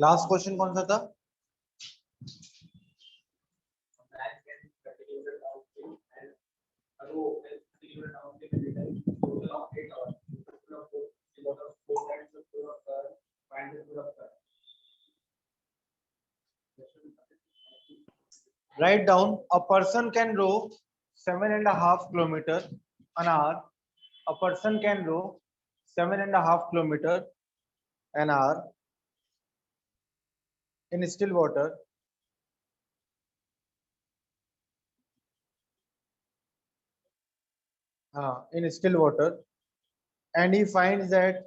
Last question कौन सा था? Write down a person can row 7.5 kilometers an hour. A person can row 7.5 kilometers an hour in still water. In still water, and he finds that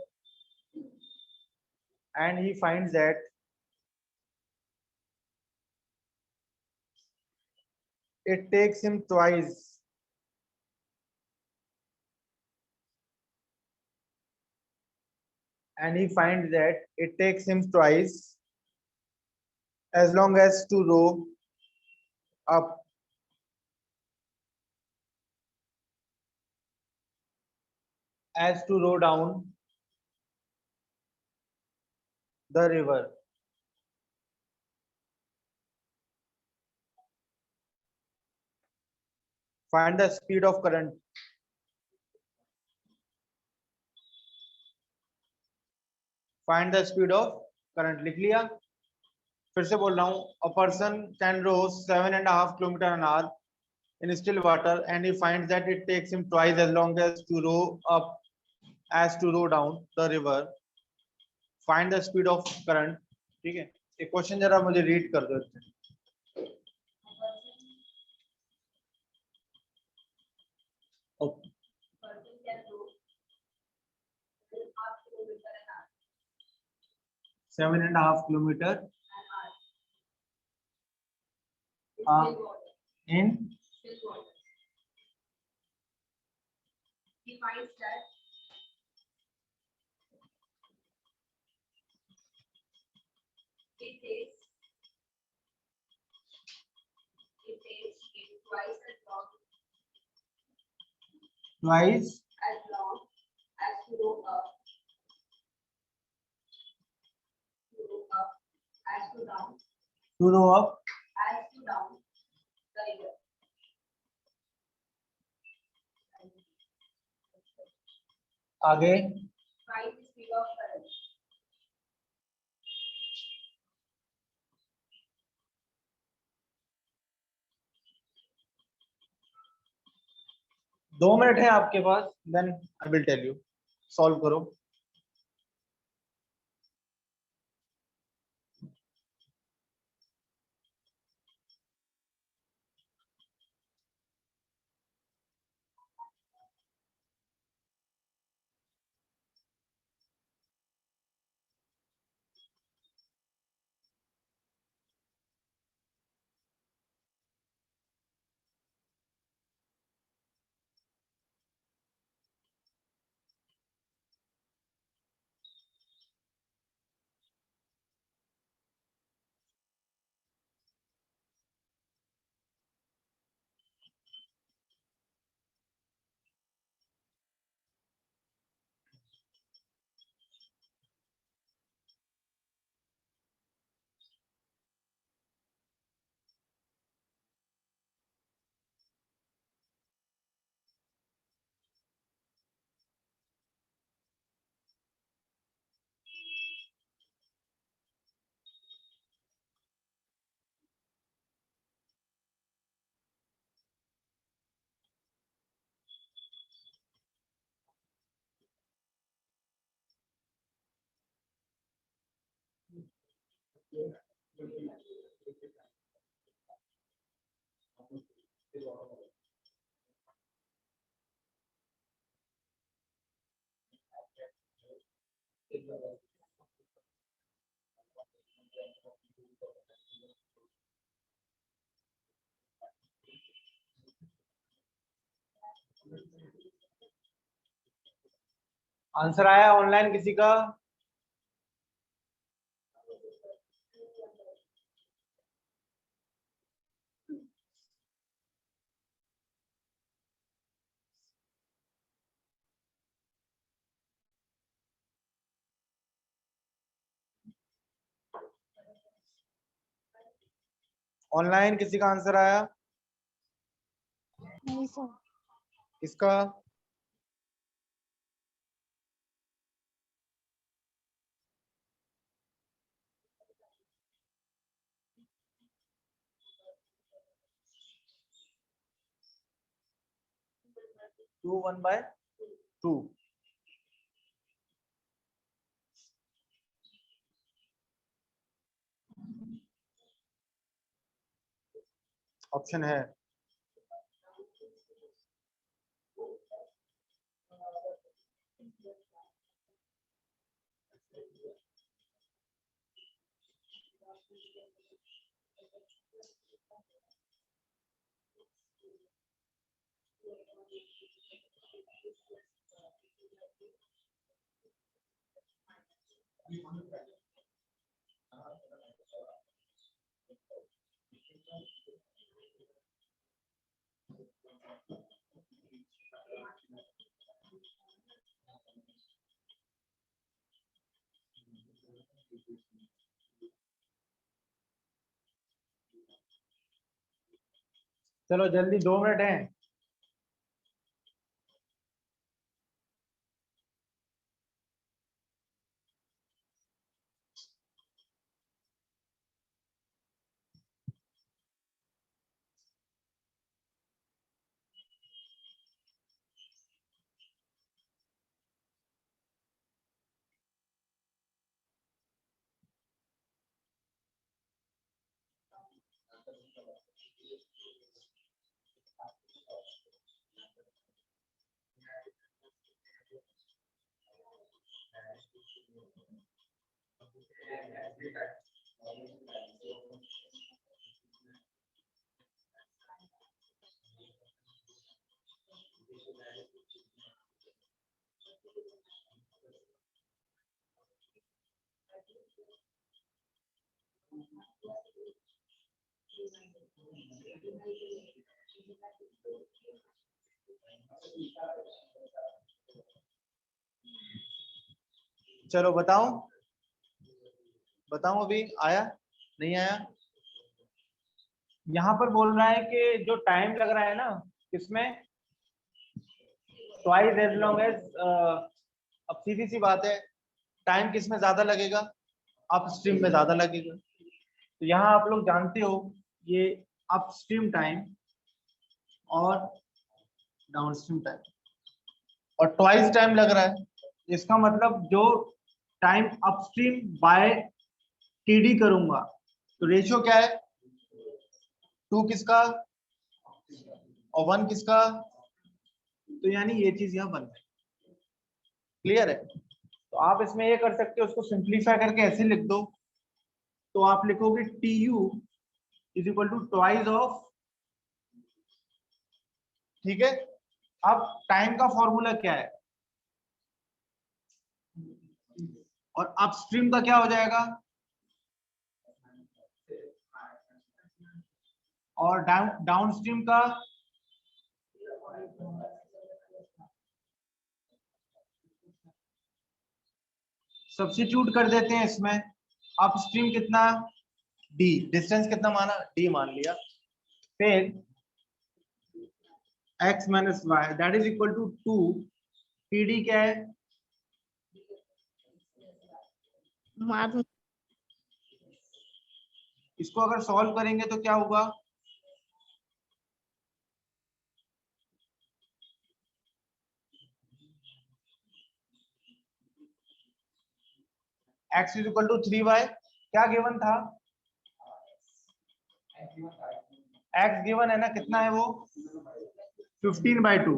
it takes him twice as long as to row up as to row down the river. Find the speed of current. Find the speed of current. लिख लिया? फिर से बोल रहा हूँ. A person can row 7.5 kilometers an hour in still water, and he finds that it takes him twice as long as to row up as to row down the river. Find the speed of current. ठीक है? ये question जरा मुझे read कर दो. Okay. 7.5 kilometers in He finds that it takes him twice as long as to row up as to down to row up as to down the river. आगे. Find the speed of current. दो minute है आपके पास. Then I will tell you. Solve करो. Answer आया online किसी का? Online किसी का आंसर आया? नहीं सर। किसका? टू 1/2 ऑप्शन है। चलो जल्दी, 2 मिनट हैं। चलो बताओ, बताओ अभी आया नहीं आया? यहाँ पर बोल रहा है कि जो टाइम लग रहा है ना, किसमें? Twice as long as. अब सीधी सी बात है, टाइम किस में ज्यादा लगेगा? अपस्ट्रीम में ज्यादा लगेगा। तो यहाँ आप लोग जानते हो ये अपस्ट्रीम टाइम और डाउनस्ट्रीम टाइम, और ट्वाइस टाइम लग रहा है। इसका मतलब जो टाइम अपस्ट्रीम बाय टीडी करूंगा, तो रेशियो क्या है? 2 किसका और 1 किसका? तो यानी ये चीज यहाँ बन गई। क्लियर है? तो आप इसमें ये कर सकते हो, उसको सिंप्लीफाई करके ऐसे लिख दो। तो आप लिखोगे TU is equal to twice of, ठीक है। अब टाइम का फॉर्मूला क्या है, और अपस्ट्रीम का क्या हो जाएगा, और डाउनस्ट्रीम का? सब्स्टिट्यूट कर देते हैं इसमें। अपस्ट्रीम कितना? D, डिस्टेंस कितना माना? D मान लिया। फिर x minus y that is equal to 2। TD क्या है? इसको अगर सॉल्व करेंगे तो क्या होगा? x is equal to 3y, क्या गिवन था? एक्स गिवन है ना, कितना है वो? 15/2।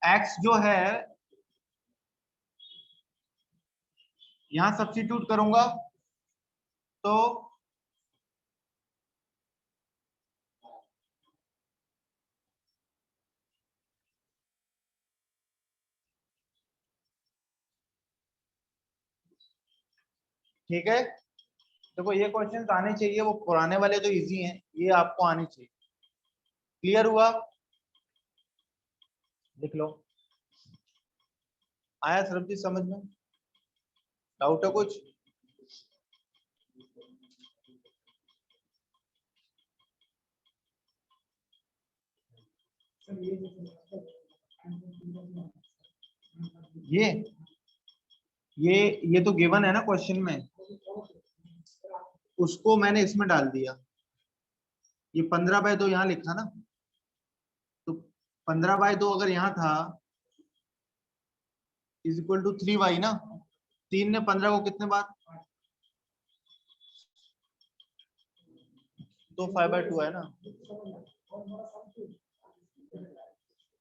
एक्स जो है यहां सब्स्टिट्यूट करूंगा तो ठीक है। देखो ये क्वेश्चन आने चाहिए, वो पुराने वाले तो इजी हैं, ये आपको आने चाहिए। क्लियर हुआ? लिख लो। आया सरबजीत समझ में? डाउट है कुछ? ये ये तो गिवन है ना क्वेश्चन में, उसको मैंने इसमें डाल दिया। ये 15/2 यहाँ लिखा ना, तो 15/2 अगर यहाँ था इज इक्वल टू 3y ना। 3 ने 15 को कितने बार? तो 5/2 है ना।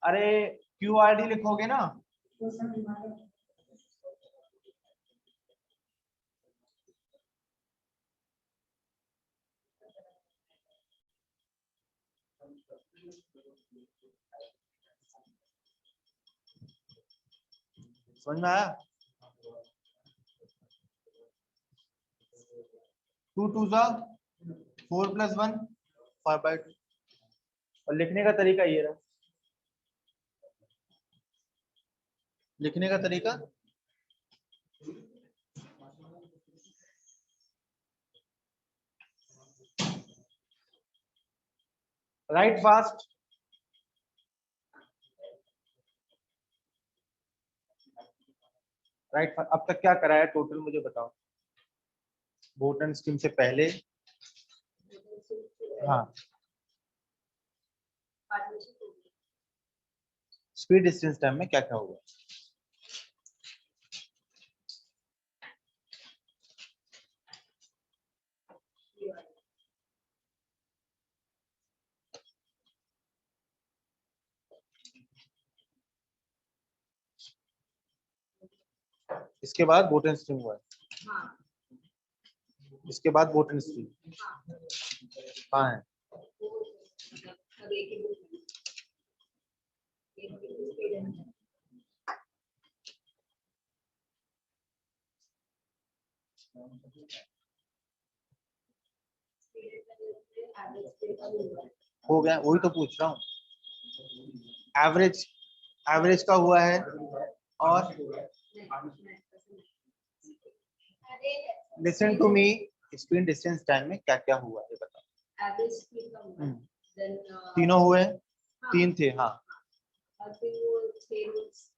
अरे QRD लिखोगे ना, समझ में आया? 2 2 जा 4 + 1 5/2। और लिखने का तरीका ये रहा। लिखने का तरीका राइट फास्ट। राइट, अब तक क्या कराया टोटल मुझे बताओ, बोट एंड स्ट्रीम से पहले। हाँ, स्पीड डिस्टेंस टाइम में क्या क्या हुआ? इसके बाद बोट एंड स्ट्रीम हुआ है। इसके बाद बोट एंड स्ट्रीम कहाँ है? हो गया, वही तो पूछ रहा हूँ। एवरेज, एवरेज का हुआ है। और listen to me, speed distance time में क्या क्या हुआ है बताओ। तीनों हुए? 3 थे हाँ।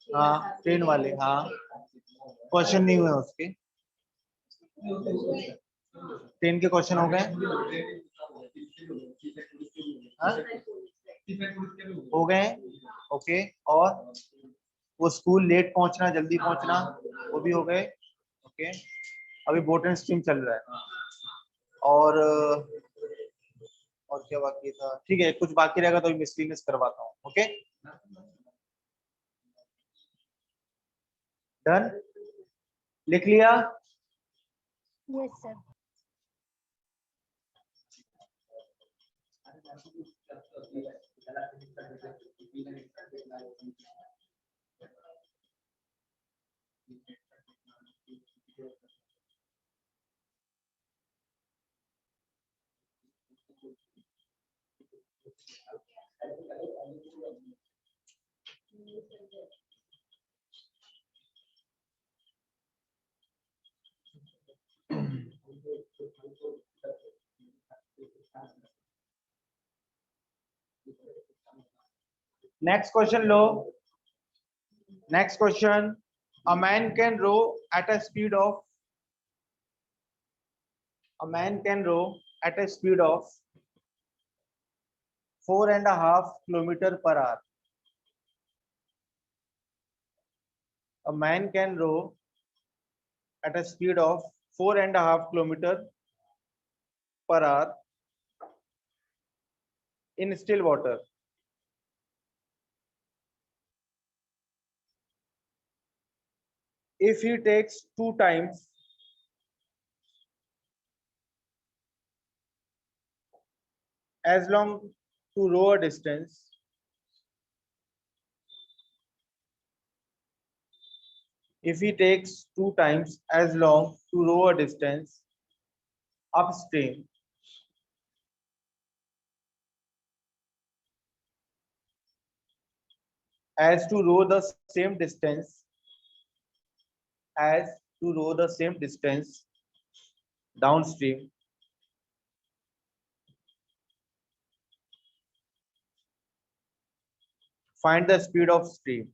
हाँ ट्रेन वाले, हाँ क्वेश्चन नहीं हुए उसके। ट्रेन के क्वेश्चन हो गए? हाँ? हो गए, ओके। और वो स्कूल लेट पहुंचना जल्दी पहुंचना वो भी हो गए, ओके। अभी बोट एंड स्ट्रीम चल रहा है। और क्या बाकी था? ठीक है, कुछ बाकी रहेगा तो मिसलिनियस करवाता हूँ, ओके। डन, लिख लिया? Yes sir. Next question low. Next question, a man can row at a speed of a man can row at a speed of 4.5 kilometer per hour. A man can row at a speed of 4.5 kilometer per hour in still water. If he takes 2 times as long to row a distance if he takes 2 times as long to row a distance upstream as to row the same distance as to row the same distance downstream, find the speed of stream.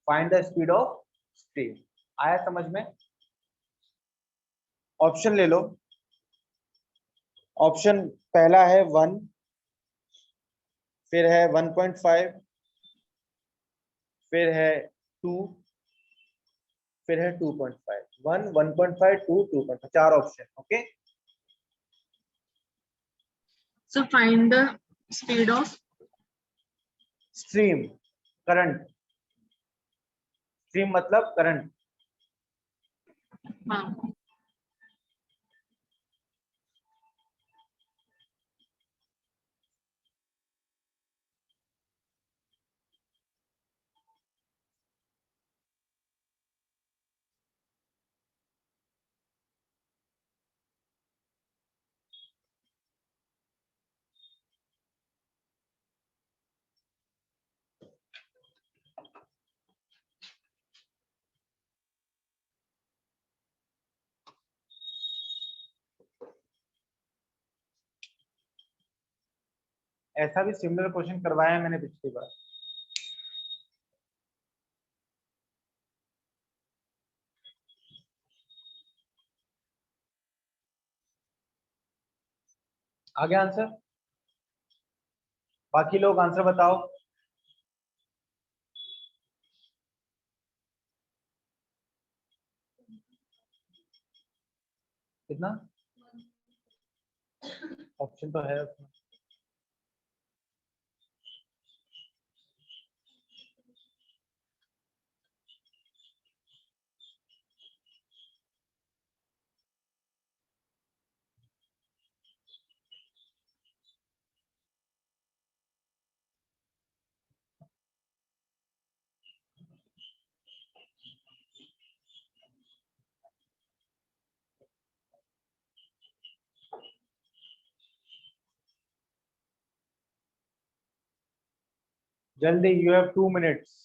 Find the speed of stream. आया समझ में? Option ले लो. Option पहला है 1, फिर है 1.5, फिर है 2, फिर है 2.5. 1, 1.5, 2, 2.5. 4 option. Okay. So find the speed of stream, current. Stream मतलब करंट. हाँ. ऐसा भी सिमिलर क्वेश्चन करवाया है मैंने पिछली बार. आगे आंसर. बाकी लोग आंसर बताओ. कितना ऑप्शन तो है उसमें. जल्दी, यू हैव 2 minutes.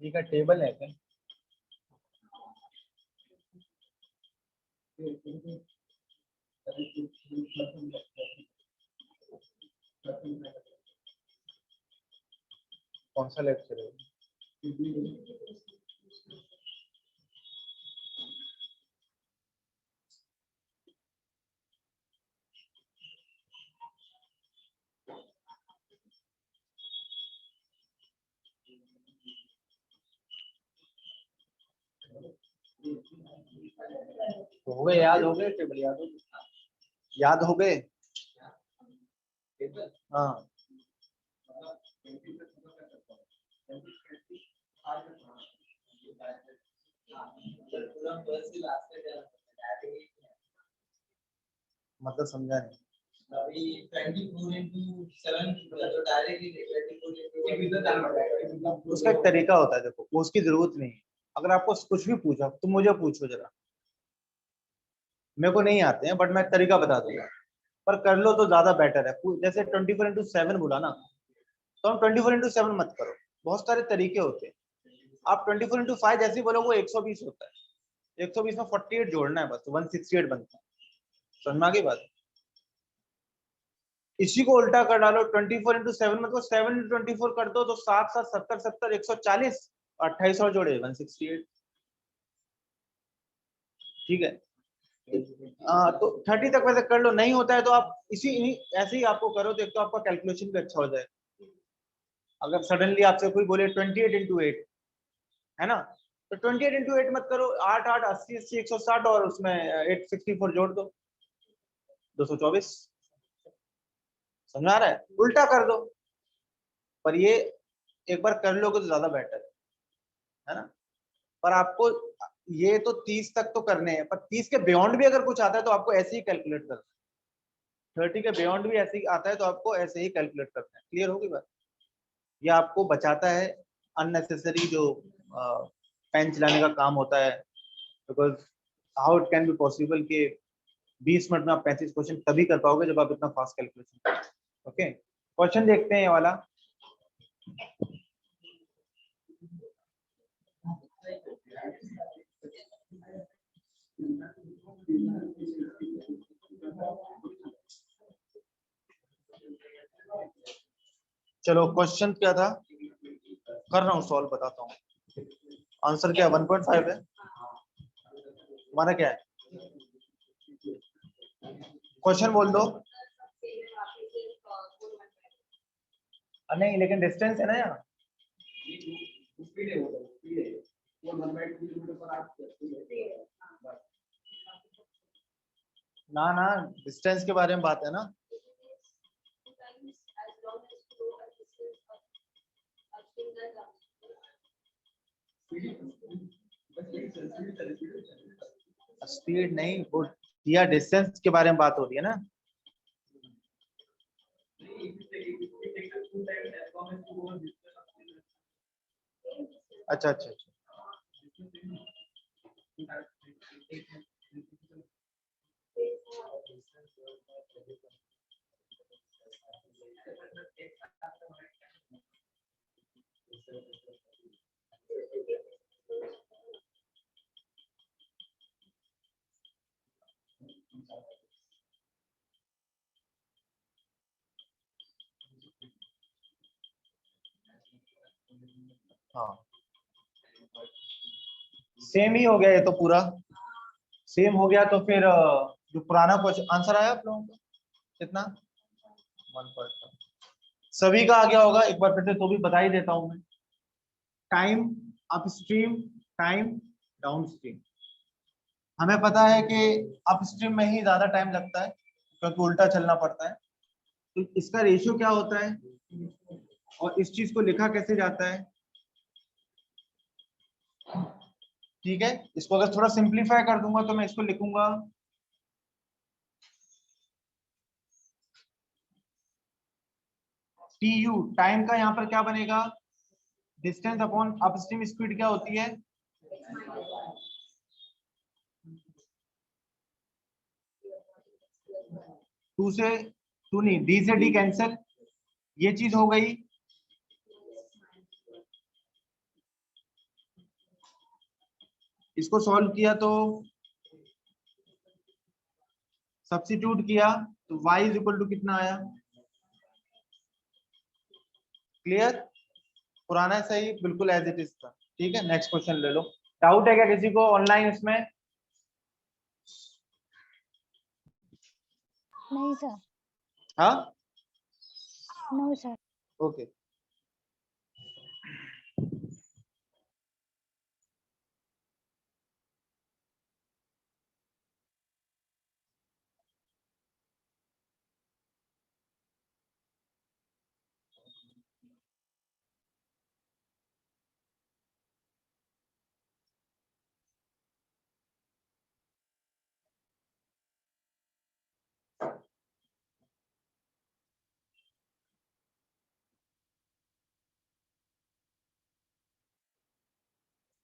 ये का टेबल है क्या? कौन सा लेक्चर है? तो हो गए, याद हो गए टेबल? याद हो गए? याद हो गए? हाँ. मतलब समझा नहीं. अभी 24 into 7 जो डायरेक्टली 24 उसका एक तरीका होता है. देखो, उसकी जरूरत नहीं है. अगर आपको कुछ भी पूछा तो मुझे पूछो जरा. मेरे को नहीं आते हैं बट मैं तरीका बता दूंगा. पर कर लो तो ज्यादा बेटर है. जैसे 24 into 7 बोला ना, तो हम 24 into 7 मत करो. बहुत सारे तरीके होते हैं. आप 24 into 5 जैसे ही बोलो वो 120 होता है. 120 में 48 जोड़ना है, बस 168 बनता है. समझ में आ गई बात? इसी को उल्टा कर डालो, 24 इंटू 7 मतलब 7 इंटू 24 कर दो तो 7 7 70 70 140 और 28 और जोड़े 168। ठीक है, तो 30 तक वैसे कर लो, नहीं होता है तो आप ऐसे ही आपको करो तो एक तो आपका कैलकुलेशन भी अच्छा हो जाए। अगर सडनली आपसे कोई बोले 28 इंटू 8 है ना, तो 28 इंटू 8 मत करो, 8 8 80 80 160 और उसमें 864 जोड़ दो 224। समझ आ रहा है? उल्टा कर दो, पर ये एक बार कर लोगे तो ज्यादा बेटर है ना। पर आपको ये तो 30 तक तो करने हैं, पर 30 के बियॉन्ड भी अगर कुछ आता है तो आपको ऐसे ही कैलकुलेट करना है। 30 के बियॉन्ड भी ऐसे ही आता है तो आपको ऐसे ही कैलकुलेट करना है। क्लियर होगी बात? ये आपको बचाता है अननेसेसरी जो पेन चलाने का काम होता है, because how it can be possible कि 20 मिनट में आप 35 क्वेश्चन तभी कर पाओगे जब आप इतना फास्ट कैलकुलेशन करोगे। ओके, क्वेश्चन देखते हैं ये वाला। चलो क्वेश्चन क्या था, कर रहा हूँ सॉल्व, बताता हूँ। आंसर क्या 1.5 है, हमारा क्या है? क्वेश्चन बोल दो। नहीं लेकिन डिस्टेंस है ना यहाँ। ना ना, डिस्टेंस के बारे में बात है ना। स्पीड नहीं, वो या डिस्टेंस के बारे में बात हो रही है ना। अच्छा अच्छा अच्छा, हाँ सेम ही हो गया ये तो पूरा सेम हो गया। तो फिर जो पुराना क्वेश्चन आंसर आया आप लोगों को कितना 1.5 सभी का आ गया होगा। एक बार फिर से तो भी बता ही देता हूं मैं। Time upstream, time downstream. हमें पता है कि अपस्ट्रीम में ही ज्यादा टाइम लगता है क्योंकि उल्टा चलना पड़ता है, तो इसका रेशियो क्या होता है और इस चीज को लिखा कैसे जाता है। ठीक है, इसको अगर थोड़ा सिंप्लीफाई कर दूंगा तो मैं इसको लिखूंगा टी यू। टाइम का यहाँ पर क्या बनेगा, डिस्टेंस अपॉन अपस्ट्रीम स्पीड क्या होती है, टू से टू नहीं, डी से डी कैंसिल, ये चीज हो गई। इसको सॉल्व किया तो सब्स्टिट्यूट किया तो y इज इक्वल टू कितना आया। क्लियर, पुराना सही बिल्कुल एज इट इज था। ठीक है, नेक्स्ट क्वेश्चन ले लो। डाउट है क्या किसी को ऑनलाइन इसमें? नहीं सर। हाँ no sir. Okay.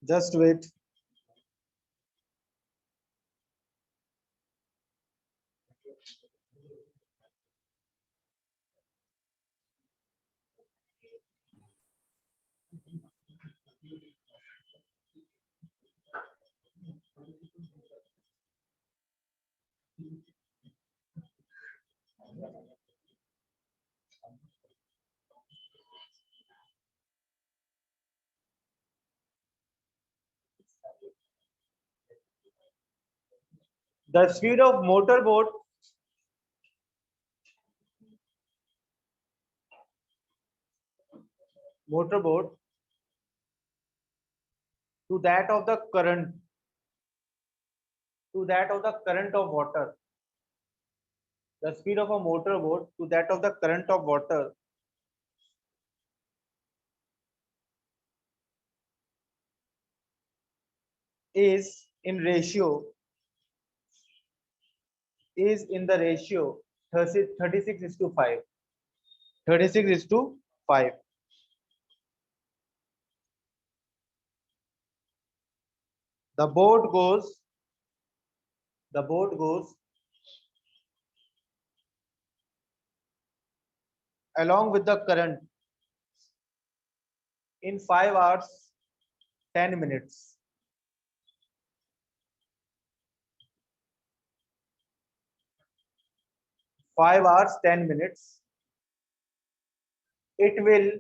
Just wait. The speed of motorboat to that of the current of water. The speed of a motorboat to that of the current of water is in the ratio 36 is to 5. 36 is to 5. The boat goes along with the current in 5 hours 10 minutes. It will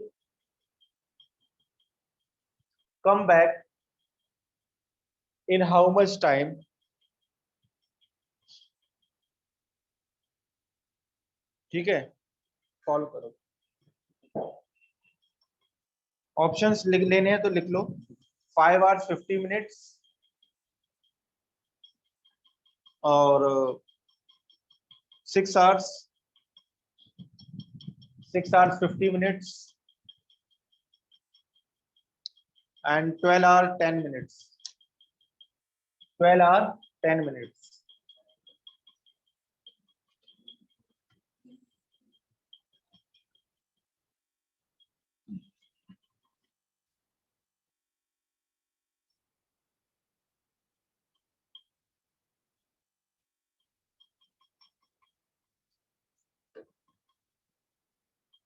come back in how much time? ठीक है, solve करो। Options लिख लेने हैं तो लिख लो। 5 hours 50 minutes और 6 hours 50 minutes and 12 hour 10 minutes. 12 hour 10 minutes.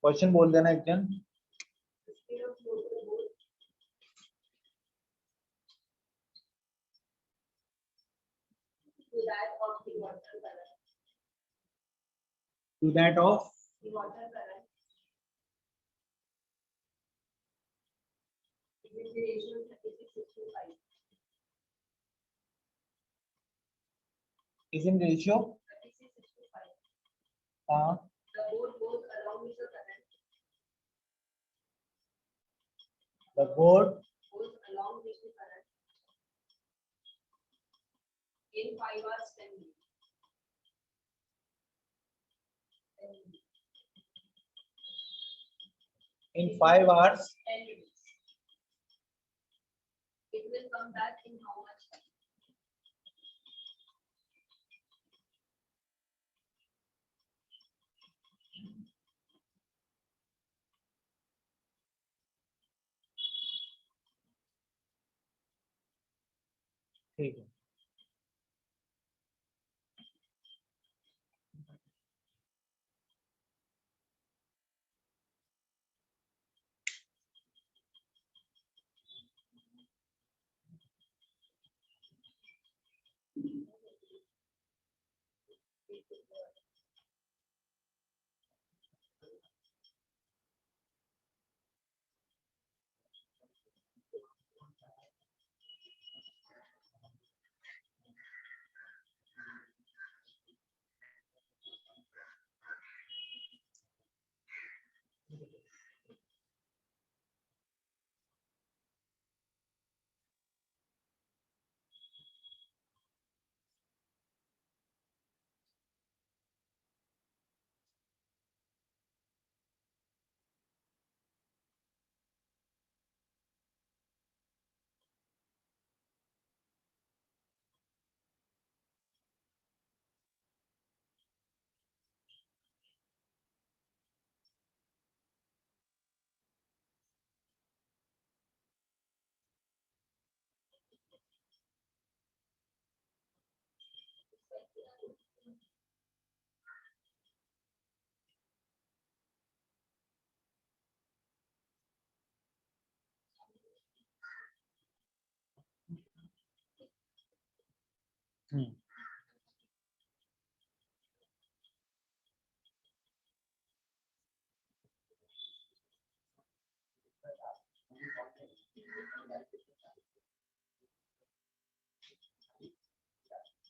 Question बोल देना एक जन। The speed of motorboat to that of the water current. To that of The water current is in the ratio 36 to 5. is in ratio 36 to 5. uh, The boat goes along with the current. the boat Goes along with the current in 5 hours 10 minutes. 10 minutes. in 5 hours 10 minutes. It will come back in how much time? ठीक है।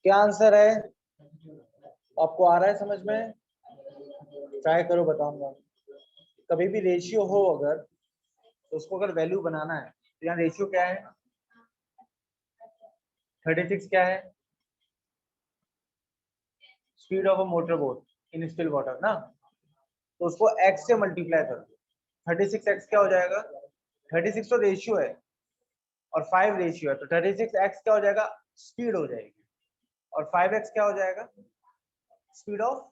क्या answer है? आपको आ रहा है समझ में? Try करो, बताऊंगा। कभी भी रेशियो हो अगर, तो उसको अगर वैल्यू बनाना है तो यहाँ रेशियो क्या है? 36 क्या है? Speed of a motor boat in still water ना, तो उसको x से मल्टीप्लाई करो। 36x क्या हो जाएगा? 36 तो रेशियो है और 5 रेशियो है, तो 36x क्या हो जाएगा? स्पीड हो जाएगी। और 5x क्या हो जाएगा? स्पीड ऑफ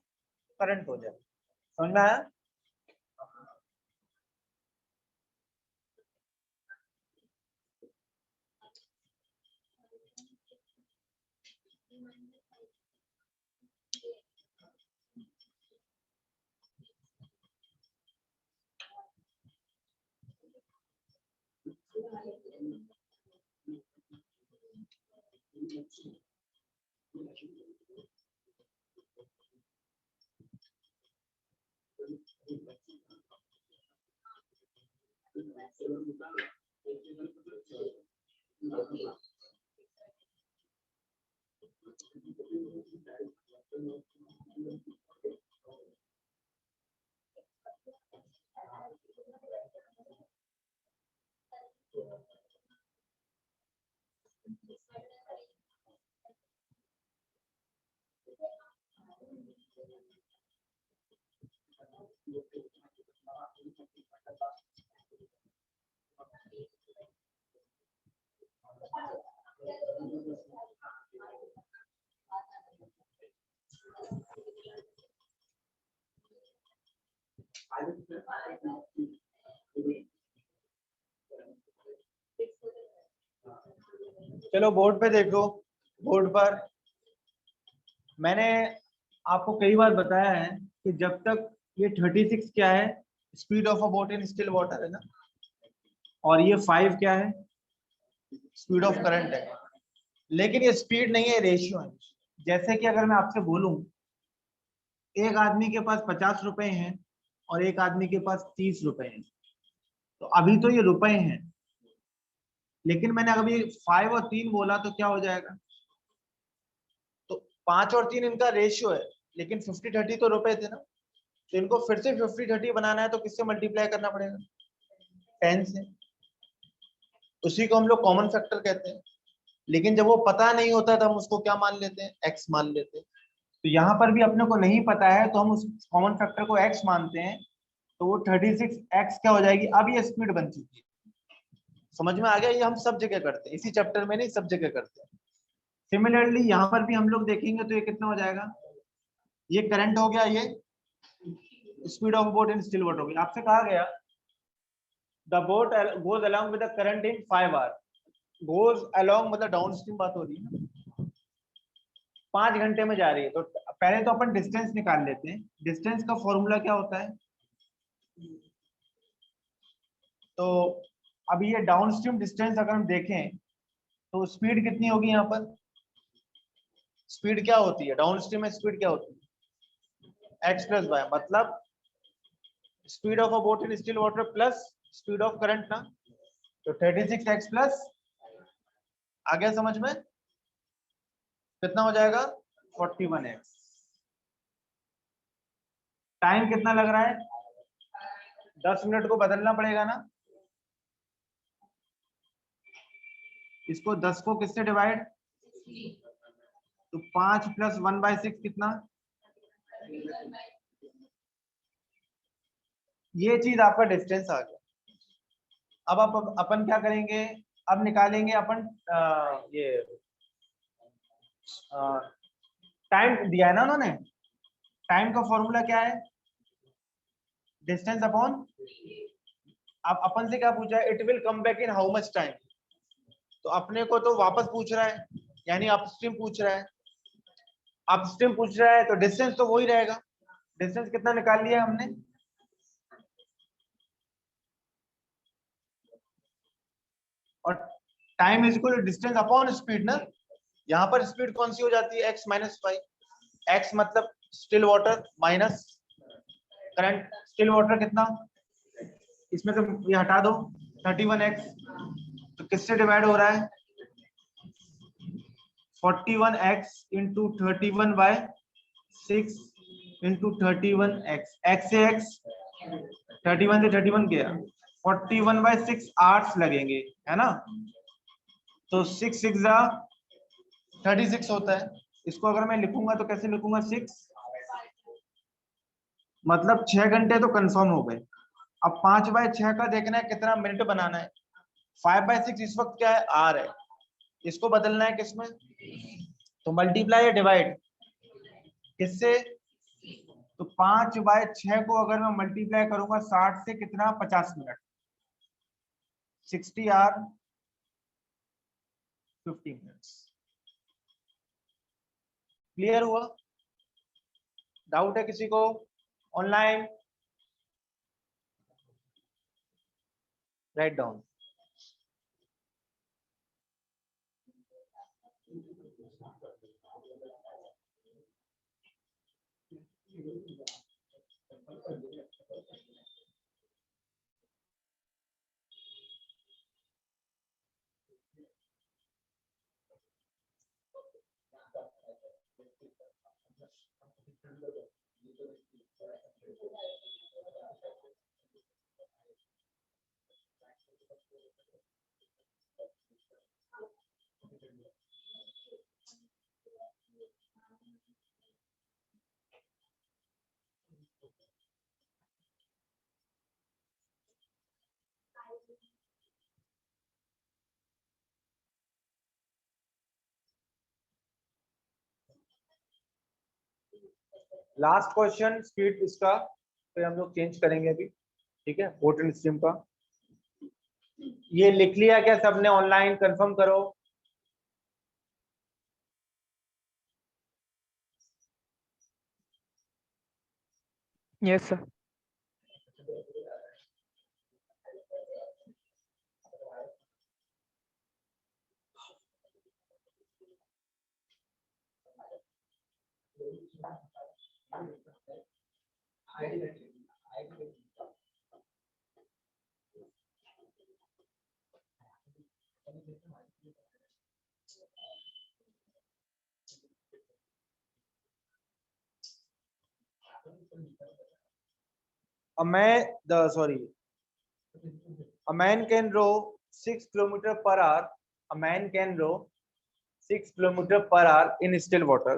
करंट हो जाएगा। समझ में आया? चलो बोर्ड पे देखो। बोर्ड पर मैंने आपको कई बार बताया है कि जब तक ये 36 क्या है? Speed of a boat in still water है ना, और ये 5 क्या है? स्पीड ऑफ करंट है। लेकिन ये स्पीड नहीं है, रेशियो है। जैसे कि अगर मैं आपसे बोलूं एक आदमी के पास 50 रुपए हैं और एक आदमी के पास 30 रुपए हैं, तो अभी तो ये रुपए हैं, लेकिन मैंने अभी 5 और 3 बोला तो क्या हो जाएगा? तो 5 और 3 इनका रेशियो है, लेकिन 50-30 तो रुपए थे ना, तो इनको फिर से 50-30 बनाना है तो किससे मल्टीप्लाई करना पड़ेगा? 10 से। उसी को हम लोग कॉमन फैक्टर कहते हैं। लेकिन जब वो पता नहीं होता तो हम उसको क्या मान लेते हैं? x मान लेते हैं। तो यहाँ पर भी अपने को नहीं पता है तो हम उस कॉमन फैक्टर को x मानते हैं, तो वो 36x क्या हो जाएगी? अब ये स्पीड बन चुकी है। समझ में आ गया? ये हम सब जगह करते हैं, इसी चैप्टर में नहीं, सब जगह करते हैं। सिमिलरली यहाँ पर भी हम लोग देखेंगे तो ये कितना हो जाएगा? ये करंट हो गया, ये speed of boat in still water हो गया। आपसे कहा गया the boat goes along with the current in 5 hour. Goes along मतलब डाउनस्ट्रीम बात हो रही है ना, 5 घंटे में जा रही है। तो पहले तो अपन डिस्टेंस निकाल लेते हैं। डिस्टेंस का फॉर्मूला क्या होता है? तो अभी ये डाउनस्ट्रीम डिस्टेंस अगर हम देखें तो स्पीड कितनी होगी? यहाँ पर स्पीड क्या होती है? डाउनस्ट्रीम में स्पीड क्या होती है? x प्लस वाई, मतलब speed of a boat in still water plus speed of current ना, तो 36x प्लस, आ गया समझ में? कितना हो जाएगा? 41x। टाइम कितना लग रहा है? 10 मिनट को बदलना पड़ेगा ना, इसको 10 को किससे डिवाइड? तो 5 प्लस 1/6 कितना? ये चीज आपका डिस्टेंस आ गया। अब अपन क्या करेंगे? अब निकालेंगे अपन ये टाइम दिया है ना उन्होंने। टाइम का फॉर्मूला क्या है? डिस्टेंस अपॉन, अब अपन से क्या पूछा है? It will come back in how much time. तो अपने को तो वापस पूछ रहा है, यानी अपस्ट्रीम पूछ रहा है। अपस्ट्रीम पूछ रहा है तो डिस्टेंस तो वही रहेगा। डिस्टेंस कितना निकाल लिया हमने? और time is equal to distance upon speed ना। यहाँ पर स्पीड कौन सी हो जाती है? x minus 5। x मतलब still water minus current. Still water कितना? इसमें से ये हटा दो, 31x तो किससे डिवाइड हो रहा है? 41x into 31/6 into 31x, x से x 31 से 31 गया, 41/6 आर्ट्स लगेंगे, है ना? तो 6 6 जा 36 होता है। इसको अगर मैं लिखूंगा तो कैसे लिखूंगा? 6 मतलब 6 घंटे तो कंफर्म हो गए। अब 5/6 का देखना है कितना मिनट बनाना है। 5/6 इस वक्त क्या है? आर है। इसको बदलना है किसमें? तो मल्टीप्लाई या डिवाइड किससे? तो 5/6 को अगर मैं मल्टीप्लाई करूंगा 60 से, कितना? 50 मिनट, 60 आर 50 मिनट्स। क्लियर हुआ? डाउट है किसी को? Online write down. Last question speed इसका, फिर हम लोग चेंज करेंगे अभी, ठीक है? होटल स्ट्रीम का ये लिख लिया क्या सबने? ऑनलाइन कंफर्म करो। Yes, sir. A man can row 6 kilometer per hour. A man can row 6 kilometer per hour in still water.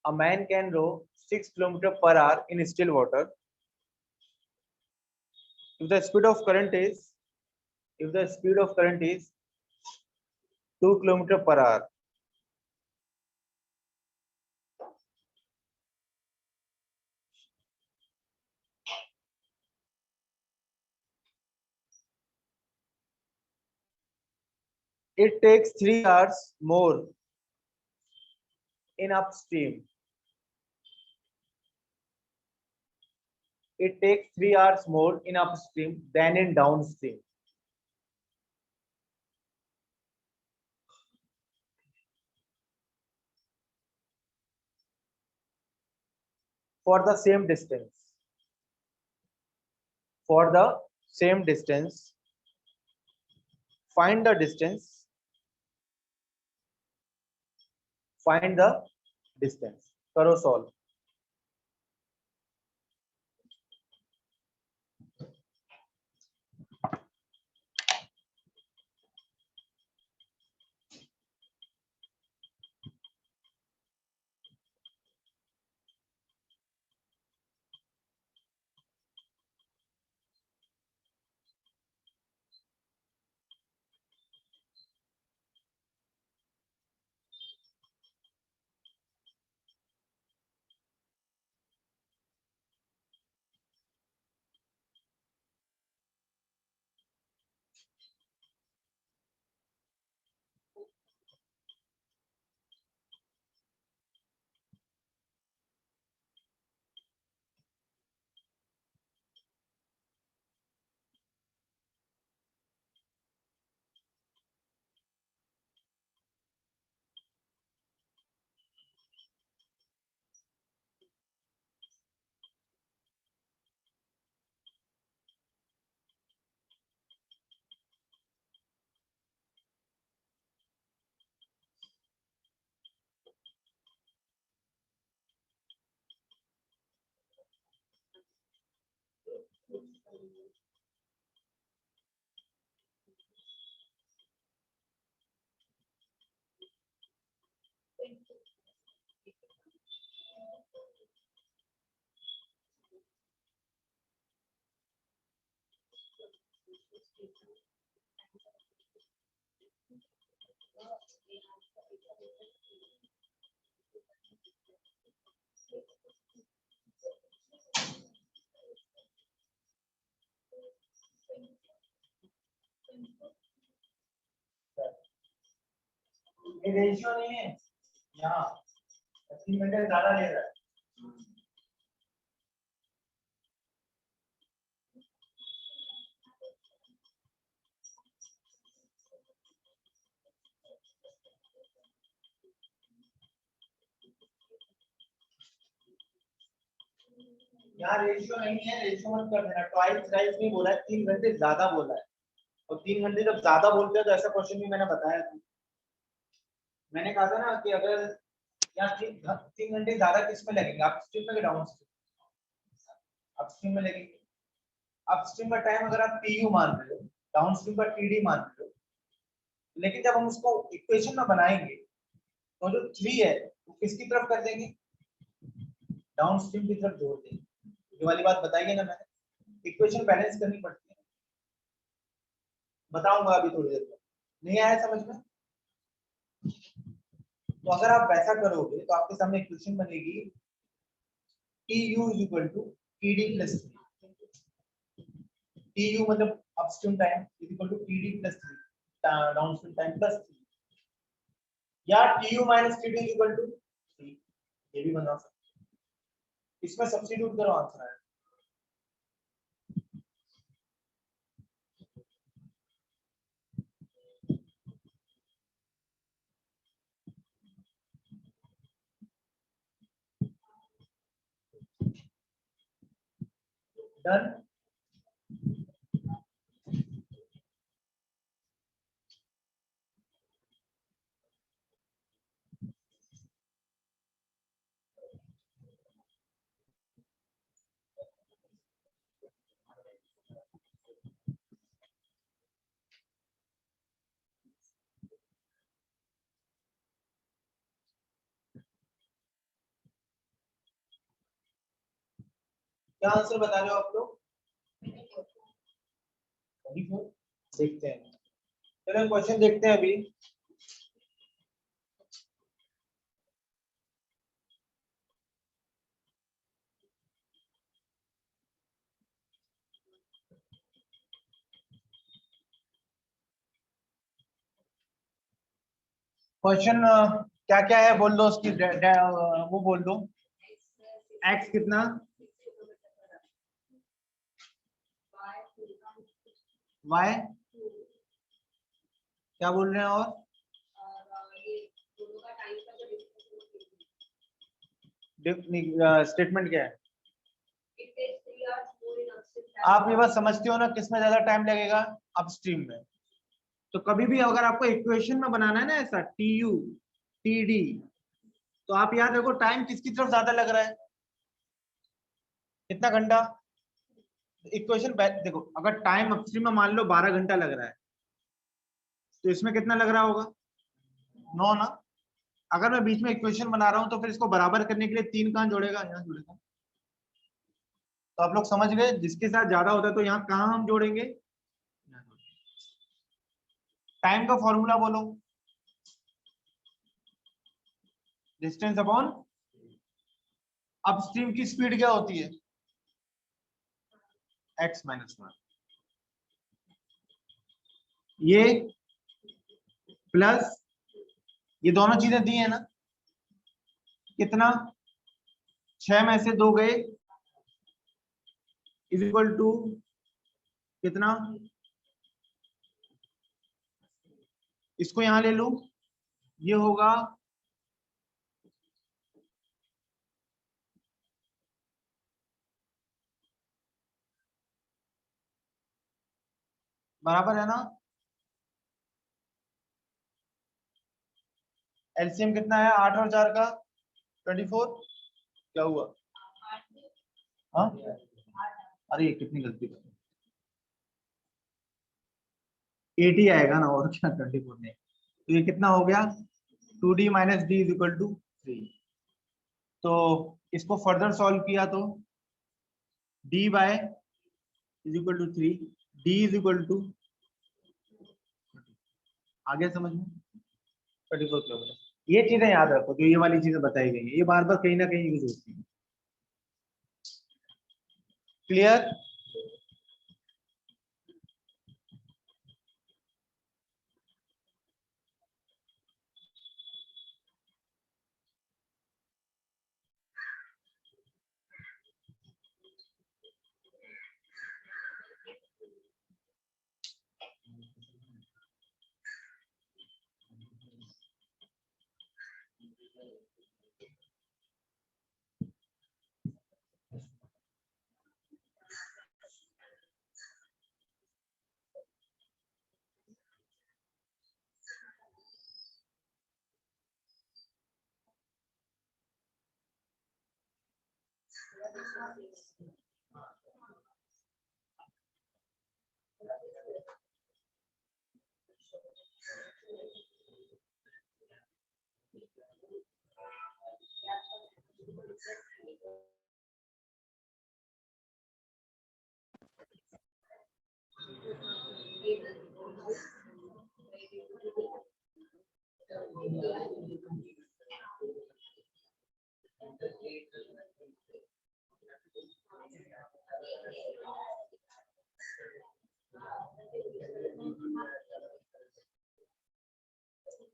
A man can row 6 kilometer per hour in still water. If the speed of current is, if the speed of current is 2 kilometer per hour, it takes 3 hours more in upstream. It takes 3 hours more in upstream than in downstream. For the same distance. For the same distance, find the distance. Find the distance. करो solve. ये ratio नहीं है यहाँ 3 घंटे ज्यादा ले रहा है। यहाँ रेशियो नहीं है, रेशियो मत कर देना, ट्वाइस राइस नहीं बोला है, 3 घंटे ज्यादा बोला है। और 3 घंटे जब ज्यादा बोलते हैं तो ऐसा क्वेश्चन भी मैंने बताया था। मैंने कहा था ना कि अगर यहाँ 3 घंटे ज्यादा किस में लगेंगे, अपस्ट्रीम में कि डाउनस्ट्रीम? अपस्ट्रीम में लगेंगे। अपस्ट्रीम का टाइम अगर आप टीयू मान रहे हो, डाउनस्ट्रीम का टीडी मान रहे हो, लेकिन जब हम उसको इक्वेशन में बनाएंगे तो जो 3 है वो किसकी तरफ कर देंगे, डाउनस्ट्रीम की तरफ जोड़ देंगे। ये वाली बात बताइए ना मैंने, इक्वेशन बैलेंस करनी पड़ती है। बताऊंगा अभी थोड़ी देर में, नहीं आया समझ में? तो अगर आप वैसा करोगे तो आपके सामने इक्वेशन बनेगी TU is equal to TD plus 3। TU मतलब upstream time is equal to TD plus 3, downstream time plus 3, या TU minus TD is equal to 3। ये भी बना सकते हैं, इसमें सब्स्टिट्यूट करो, आंसर आएगा। डन। क्या आंसर बता रहे हो आप लोग? 24। देखते हैं, चलो क्वेश्चन देखते हैं अभी। क्वेश्चन क्या क्या है बोल दो, उसकी वो बोल दो। एक्स कितना, वाई क्या बोल रहे हैं, और स्टेटमेंट क्या है? आप ये बात समझते हो ना, किसमें ज्यादा टाइम लगेगा, अपस्ट्रीम में। तो कभी भी अगर आपको इक्वेशन में बनाना है ना ऐसा TU TD, तो आप याद रखो टाइम किसकी तरफ ज्यादा लग रहा है, कितना घंटा। इक्वेशन देखो, अगर टाइम अपस्ट्रीम में मान लो 12 घंटा लग रहा है, तो इसमें कितना लग रहा होगा, 9 ना। अगर मैं बीच में इक्वेशन बना रहा हूं तो फिर इसको बराबर करने के लिए 3 कहां जोड़ेगा, यहाँ जोड़ेगा। तो आप लोग समझ गए, जिसके साथ ज्यादा होता है तो यहाँ कहां हम जोड़ेंगे। टाइम का फॉर्मूला बोलो, डिस्टेंस अपॉन अपस्ट्रीम की स्पीड क्या होती है, x माइनस 1, ये प्लस ये दोनों चीजें दी है ना, कितना 6 में से 2 गए, इज इक्वल टू कितना, इसको यहां ले लो, ये होगा बराबर है ना। एलसीएम कितना है, 8 और 4 का 24। क्या हुआ, हाँ अरे कितनी गलती कर, 80 आएगा ना, और क्या 24 नहीं। तो ये कितना हो गया, 2d minus d is equal to 3। तो इसको फर्दर सॉल्व किया तो d by is equal to 3, d is equal to, आगे समझ में, 34 किलोमीटर। ये चीजें याद रखो, जो ये वाली चीजें बताई गई है, ये बार बार कहीं ना कहीं यूज होती है। Clear?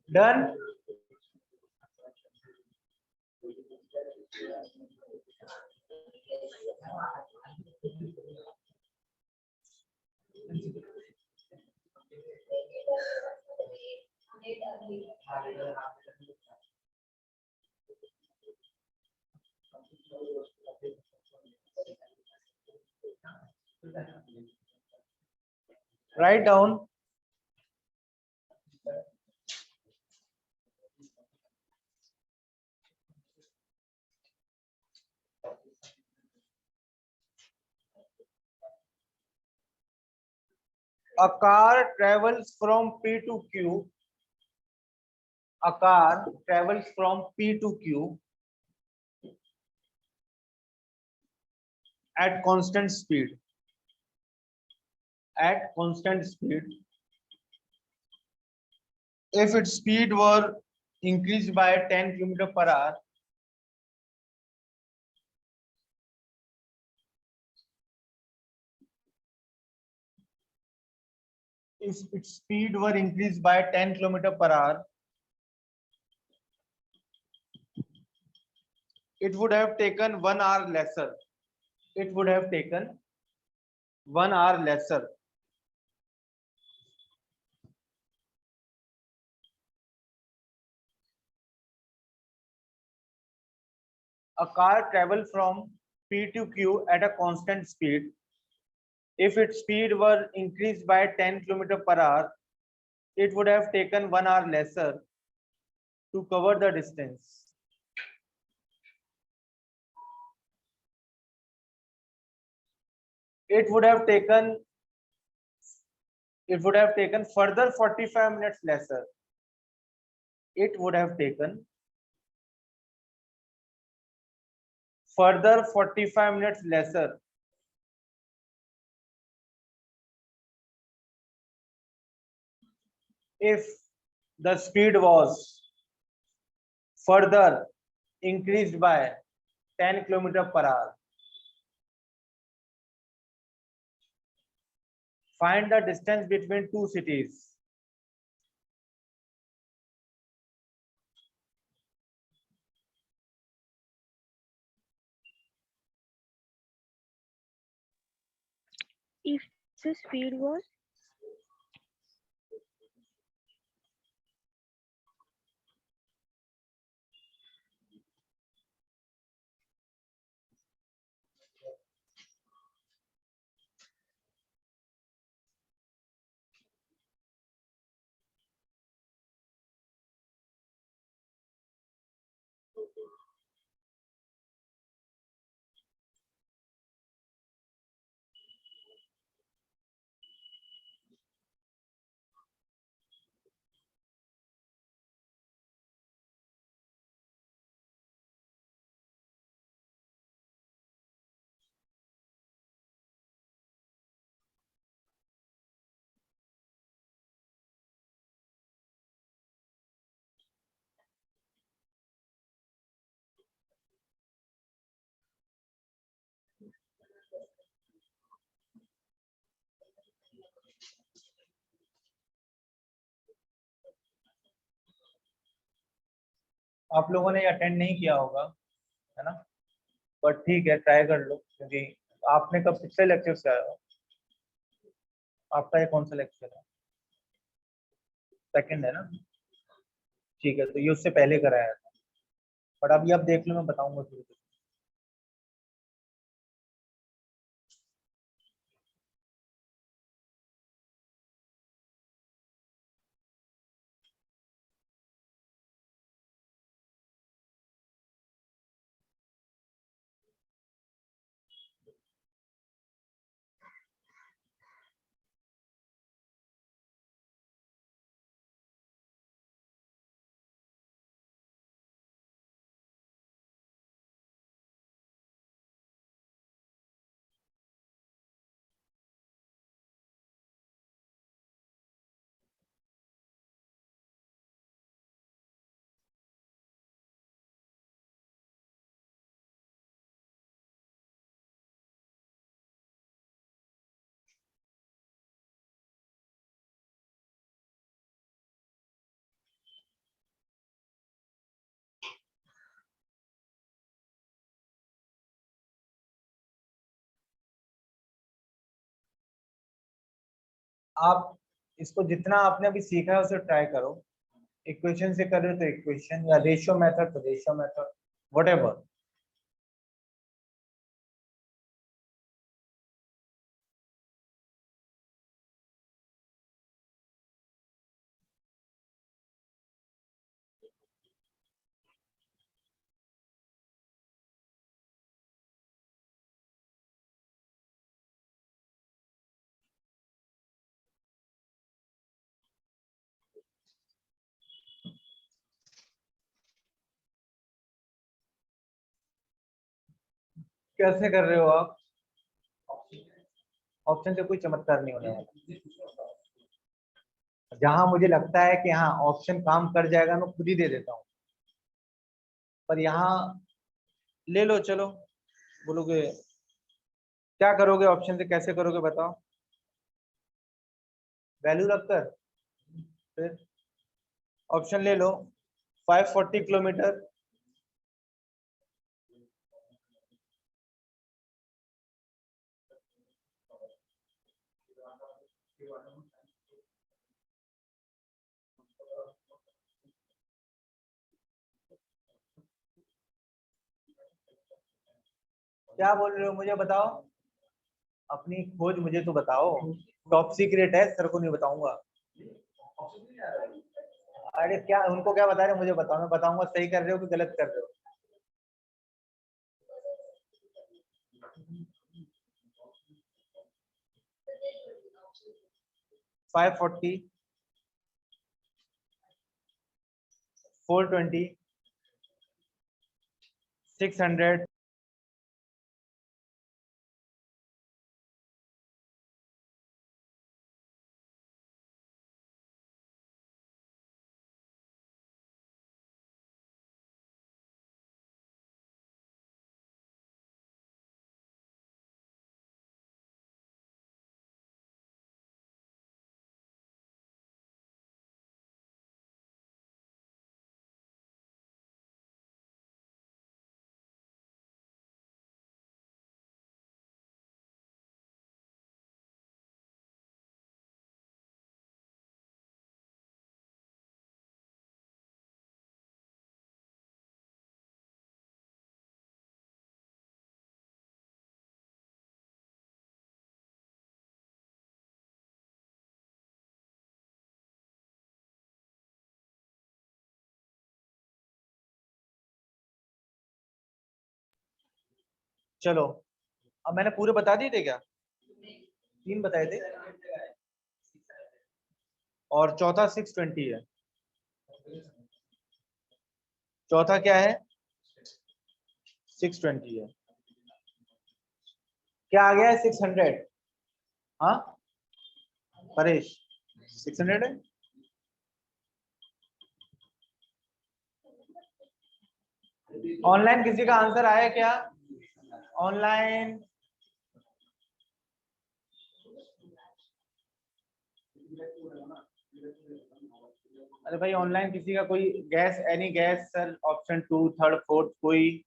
Done? Write down a car travels from P to Q. A car travels from P to Q at constant speed. At constant speed. If its speed were increased by 10 km per hour, if its speed were increased by 10 km per hour, it would have taken 1 hour lesser. It would have taken 1 hour lesser. A car travels from P to Q at a constant speed. If its speed were increased by 10 km per hour, it would have taken 1 hour lesser to cover the distance. It would have taken further 45 minutes lesser. It would have taken further 45 minutes lesser if the speed was further increased by 10 km per hour. Find the distance between two cities. If the speed was आप लोगों ने attend नहीं किया होगा, है ना, but ठीक है ट्राई कर लो, क्योंकि आपने कब पिछले लेक्चर से आए हो? आपका ये कौन सा लेक्चर है? सेकंड है ना? ठीक है, तो ये उससे पहले कराया था, बट अभी आप देख लो, मैं बताऊंगा फिर। आप इसको जितना आपने अभी सीखा है उसे ट्राई करो। इक्वेशन से कर रहे हो तो इक्वेशन, या रेशियो मेथड तो रेशियो मेथड, व्हाटएवर। कैसे कर रहे हो आप? ऑप्शन से कोई चमत्कार नहीं होने वाला। जहां मुझे लगता है कि हाँ ऑप्शन काम कर जाएगा, मैं खुद ही दे देता हूँ, पर यहाँ ले लो, चलो बोलोगे क्या करोगे ऑप्शन से, कैसे करोगे बताओ? वैल्यू रखकर फिर ऑप्शन ले लो। 540 किलोमीटर, क्या बोल रहे हो मुझे बताओ? अपनी खोज मुझे तो बताओ, टॉप सीक्रेट है, सर को नहीं बताऊंगा। अरे क्या उनको क्या बता रहे हो मुझे बताओ, मैं बताऊंगा सही कर रहे हो कि गलत कर रहे हो। 540, 420, 600, चलो अब मैंने पूरे बता दिए थे क्या? 3 बताए थे, और चौथा 620 है। चौथा क्या है? 620 है। क्या आ गया है? 600। हाँ परेश, 600 है। ऑनलाइन किसी का आंसर आया क्या? ऑनलाइन अरे भाई ऑनलाइन किसी का कोई gas, any gas sir, option 2, third, fourth कोई?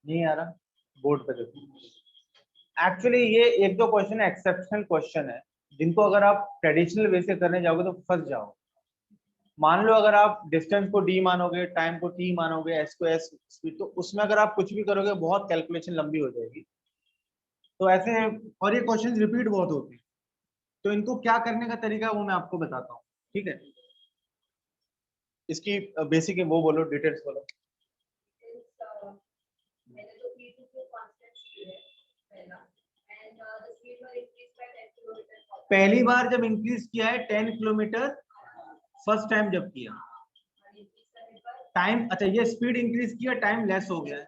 नहीं आ रहा, बोर्ड पे देखो। एक्चुअली ये एक दो क्वेश्चन एक्सेप्शनल क्वेश्चन है, जिनको अगर आप ट्रेडिशनल वे से करने जाओगे तो फंस जाओ। मान लो अगर आप डिस्टेंस को डी मानोगे, टाइम को टी मानोगे, एस को एस स्पीड, तो उसमें अगर आप कुछ भी करोगे बहुत कैलकुलेशन लंबी हो जाएगी। तो ऐसे, और ये क्वेश्चन रिपीट बहुत होते हैं, तो इनको क्या करने का तरीका है वो मैं आपको बताता हूँ, ठीक है? इसकी बेसिक वो बोलो, डिटेल्स बोलो। मैंने तो P2 constant speed है पहला, and the speed was increased by 10 kilometers per hour. पहली बार जब इंक्रीज किया है 10 किलोमीटर, फर्स्ट टाइम जब किया और increase करने पर टाइम, अच्छा ये स्पीड इंक्रीज किया, टाइम लेस हो गया है।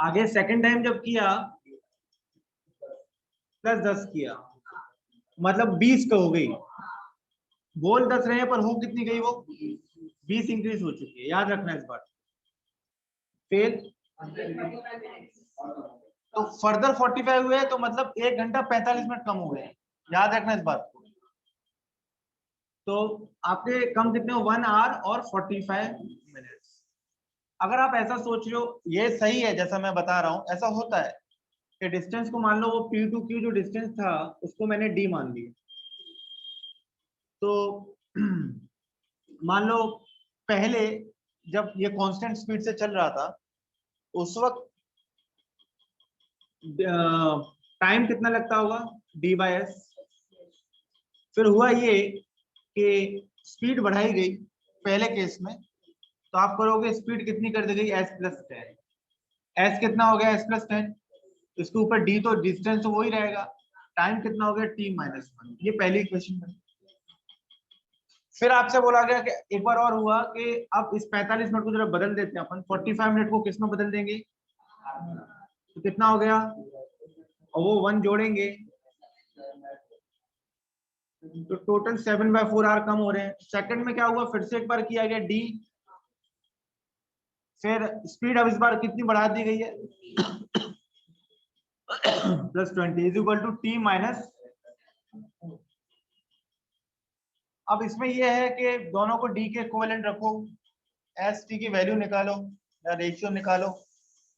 आगे सेकंड टाइम जब किया प्लस 10 किया, मतलब 20 का हो गई। बोल 10 रहे हैं पर हो कितनी गई वो? 20 इंक्रीज हो चुकी है, याद रखना इस बात। फिर 45 minutes. तो फर्दर 45 हुए तो मतलब 1 घंटा 45 मिनट कम हो गए, याद रखना इस बात को। तो आपके कम कितने हो? 1 आवर और 45 मिनट्स। अगर आप ऐसा सोच रहे हो, ये सही है जैसा मैं बता रहा हूँ, ऐसा होता है कि डिस्टेंस को मान लो वो P टू Q जो डिस्टेंस था उसको मैंने D मान लिया, तो मान लो पहले जब ये कांस्टेंट स्पीड से चल रहा था उस वक्त टाइम कितना लगता होगा? D/S। फिर हुआ ये कि स्पीड बढ़ाई गई पहले केस में, तो आप करोगे स्पीड कितनी कर दी गई? S+10। S कितना हो गया? S+10। इसके ऊपर D तो डिस्टेंस तो वही रहेगा, टाइम कितना हो गया? T-1। ये पहली इक्वेशन है। फिर आपसे बोला गया कि एक बार और हुआ कि अब इस 45 मिनट को जरा बदल देते हैं अपन, 45 मिनट को किस में बदल देंगे? तो कितना हो गया? और वो 1 जोड़ेंगे तो टोटल 7/4 आवर कम हो रहे हैं। सेकंड में क्या हुआ? फिर से एक बार किया गया D, फिर स्पीड अब इस बार कितनी बढ़ा दी गई है? +20 इज इक्वल टू T-। अब इसमें यह है कि दोनों को D के इक्विवेलेंट रखो, ST की वैल्यू निकालो या रेशियो निकालो,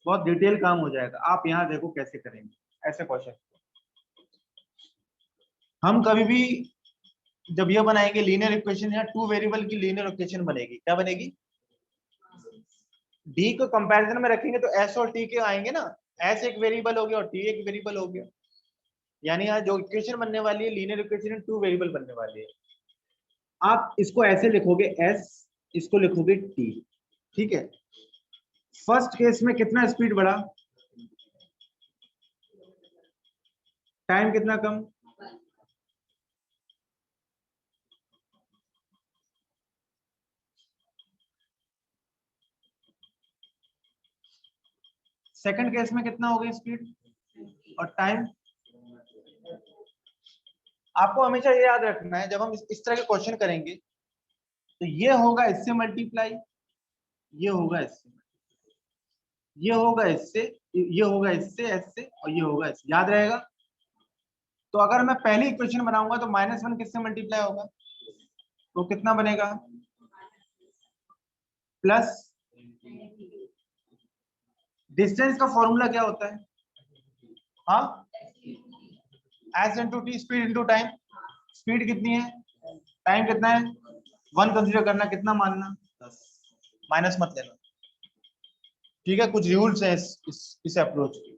बहुत डिटेल काम हो जाएगा। आप यहाँ देखो कैसे करेंगे ऐसे क्वेश्चन। हम कभी भी जब ये बनाएंगे लीनियर इक्वेशन, या 2 वेरिएबल की लीनियर इक्वेशन बनेगी, क्या बनेगी? D को कंपैरिजन में रखेंगे तो S और T के आएंगे ना, S एक वेरिएबल हो गया और T एक वेरिएबल हो गया, यानी यहाँ जो इक्वेशन बनने वाली है लीनियर इक्वेशन 2 वेरिएबल बनने वाली है। आप इसको ऐसे लिखोगे S, इसको लिखोगे T, ठीक है? फर्स्ट केस में कितना स्पीड बढ़ा? टाइम कितना कम? सेकंड केस में कितना हो गई स्पीड और टाइम? आपको हमेशा ये याद रखना है जब हम इस तरह के क्वेश्चन करेंगे तो ये होगा इससे मल्टीप्लाई, ये होगा इससे, ये होगा इससे, ये होगा इससे, इससे, और ये होगा इससे, याद रहेगा? तो अगर मैं पहली इक्वेशन बनाऊंगा तो -1 किससे मल्टीप्लाई होगा? तो कितना बनेगा? प्लस डिस्टेंस का फॉर्मूला क्या होता है? हाँ, S into T, speed into time. Speed कितनी है? टाइम कितना है? 1 कंसीडर करना, कितना मानना? 10, माइनस मत लेना, ठीक है? कुछ रूल्स है इस अप्रोच के।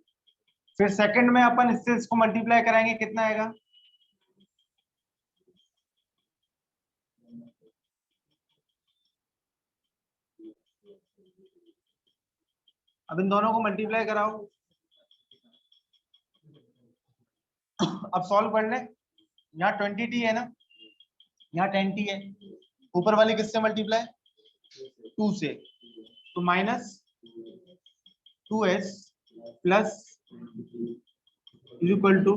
फिर सेकंड में अपन इससे इसको मल्टीप्लाई कराएंगे, कितना आएगा? अब इन दोनों को मल्टीप्लाई कराओ, अब सॉल्व कर लें। यहाँ 20t है ना, यहाँ 10t है, ऊपर वाली किससे मल्टीप्लाई 2 से, तो minus 2s plus equal to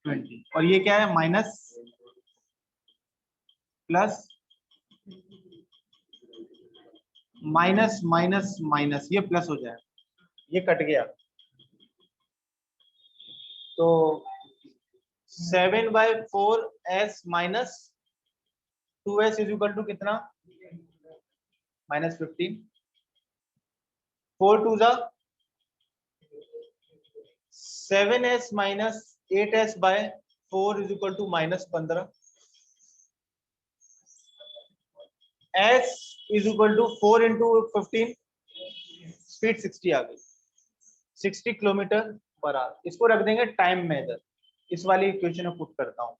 20, और ये क्या है minus plus minus minus minus, ये प्लस हो जाए, ये कट गया, तो 7/4s minus 2s is equal to कितना -15, 4 2 जा 7s minus 8s by 4 is equal to -15, s is equal to 4 into 15, speed 60 आ गई, 60 किलोमीटर पर आवर। इसको रख देंगे टाइम में, इधर इस वाली इक्वेशन में पुट करता हूं,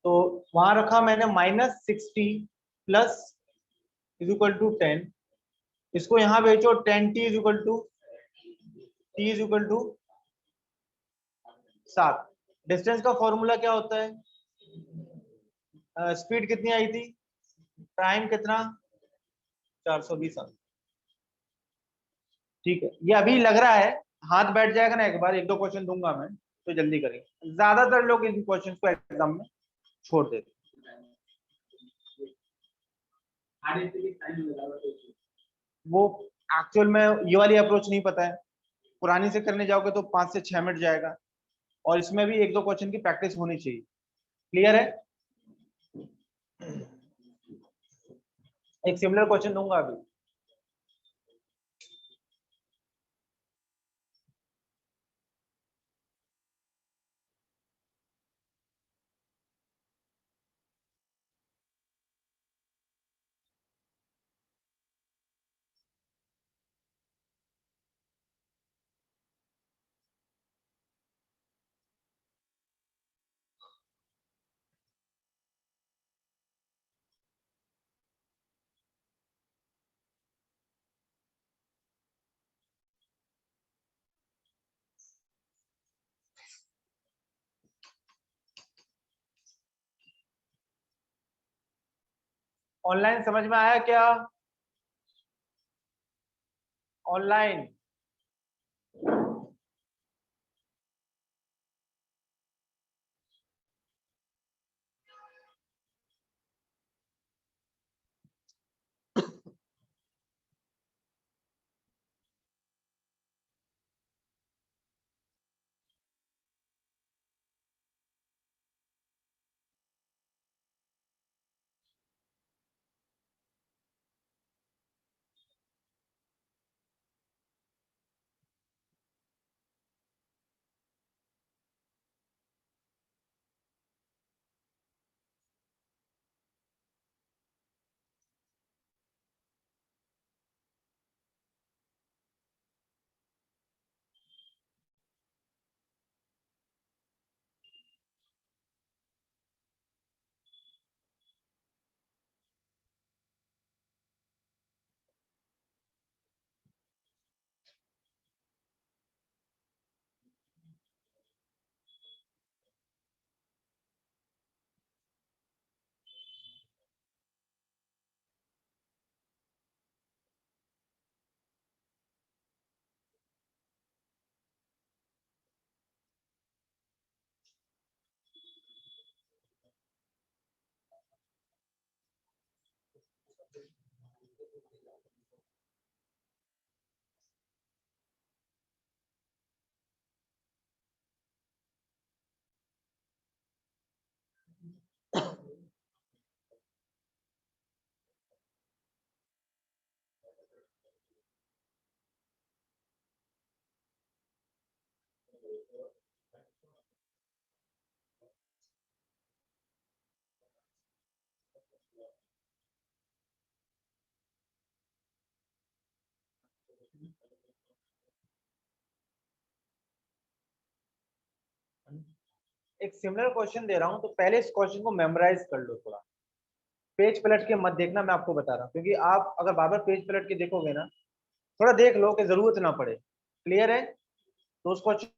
तो वहां रखा मैंने -60 प्लस इज इक्वल टू 10, इसको यहां भेजो 10t is equal to t is equal to 7। Distance का फॉर्मूला क्या होता है, स्पीड कितनी आई थी, टाइम कितना 420 आ। ठीक है, ये अभी लग रहा है हाथ बैठ जाएगा ना, एक बार 1-2 क्वेश्चन दूंगा मैं तो जल्दी करेंगे, ज्यादातर लोग इन क्वेश्चन को एग्जाम में छोड़ देते, वो एक्चुअल में ये वाली अप्रोच नहीं पता है, पुरानी से करने जाओगे तो 5 से 6 मिनट जाएगा, और इसमें भी 1-2 क्वेश्चन की प्रैक्टिस होनी चाहिए। क्लियर है, एक सिमिलर क्वेश्चन दूंगा अभी। ऑनलाइन समझ में आया क्या, ऑनलाइन एक सिमिलर क्वेश्चन दे रहा हूं, तो पहले इस क्वेश्चन को मेमोराइज कर लो, थोड़ा पेज पलट के मत देखना, मैं आपको बता रहा हूं, क्योंकि आप अगर बार बार पेज पलट के देखोगे ना, थोड़ा देख लो कि जरूरत ना पड़े। क्लियर है, तो उस क्वेश्चन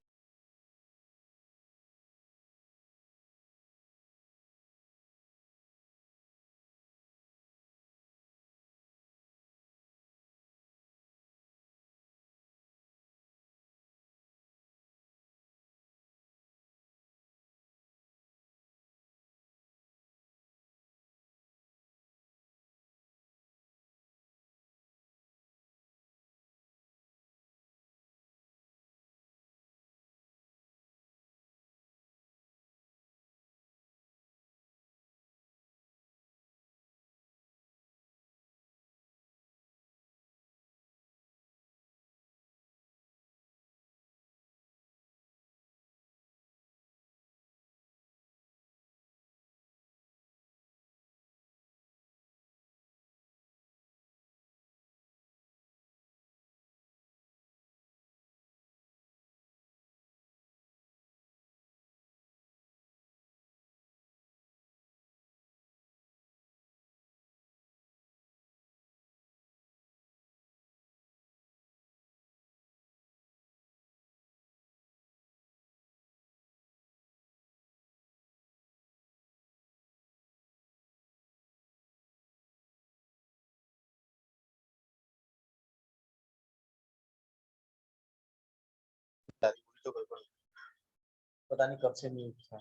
पता नहीं कब से नहीं उठा।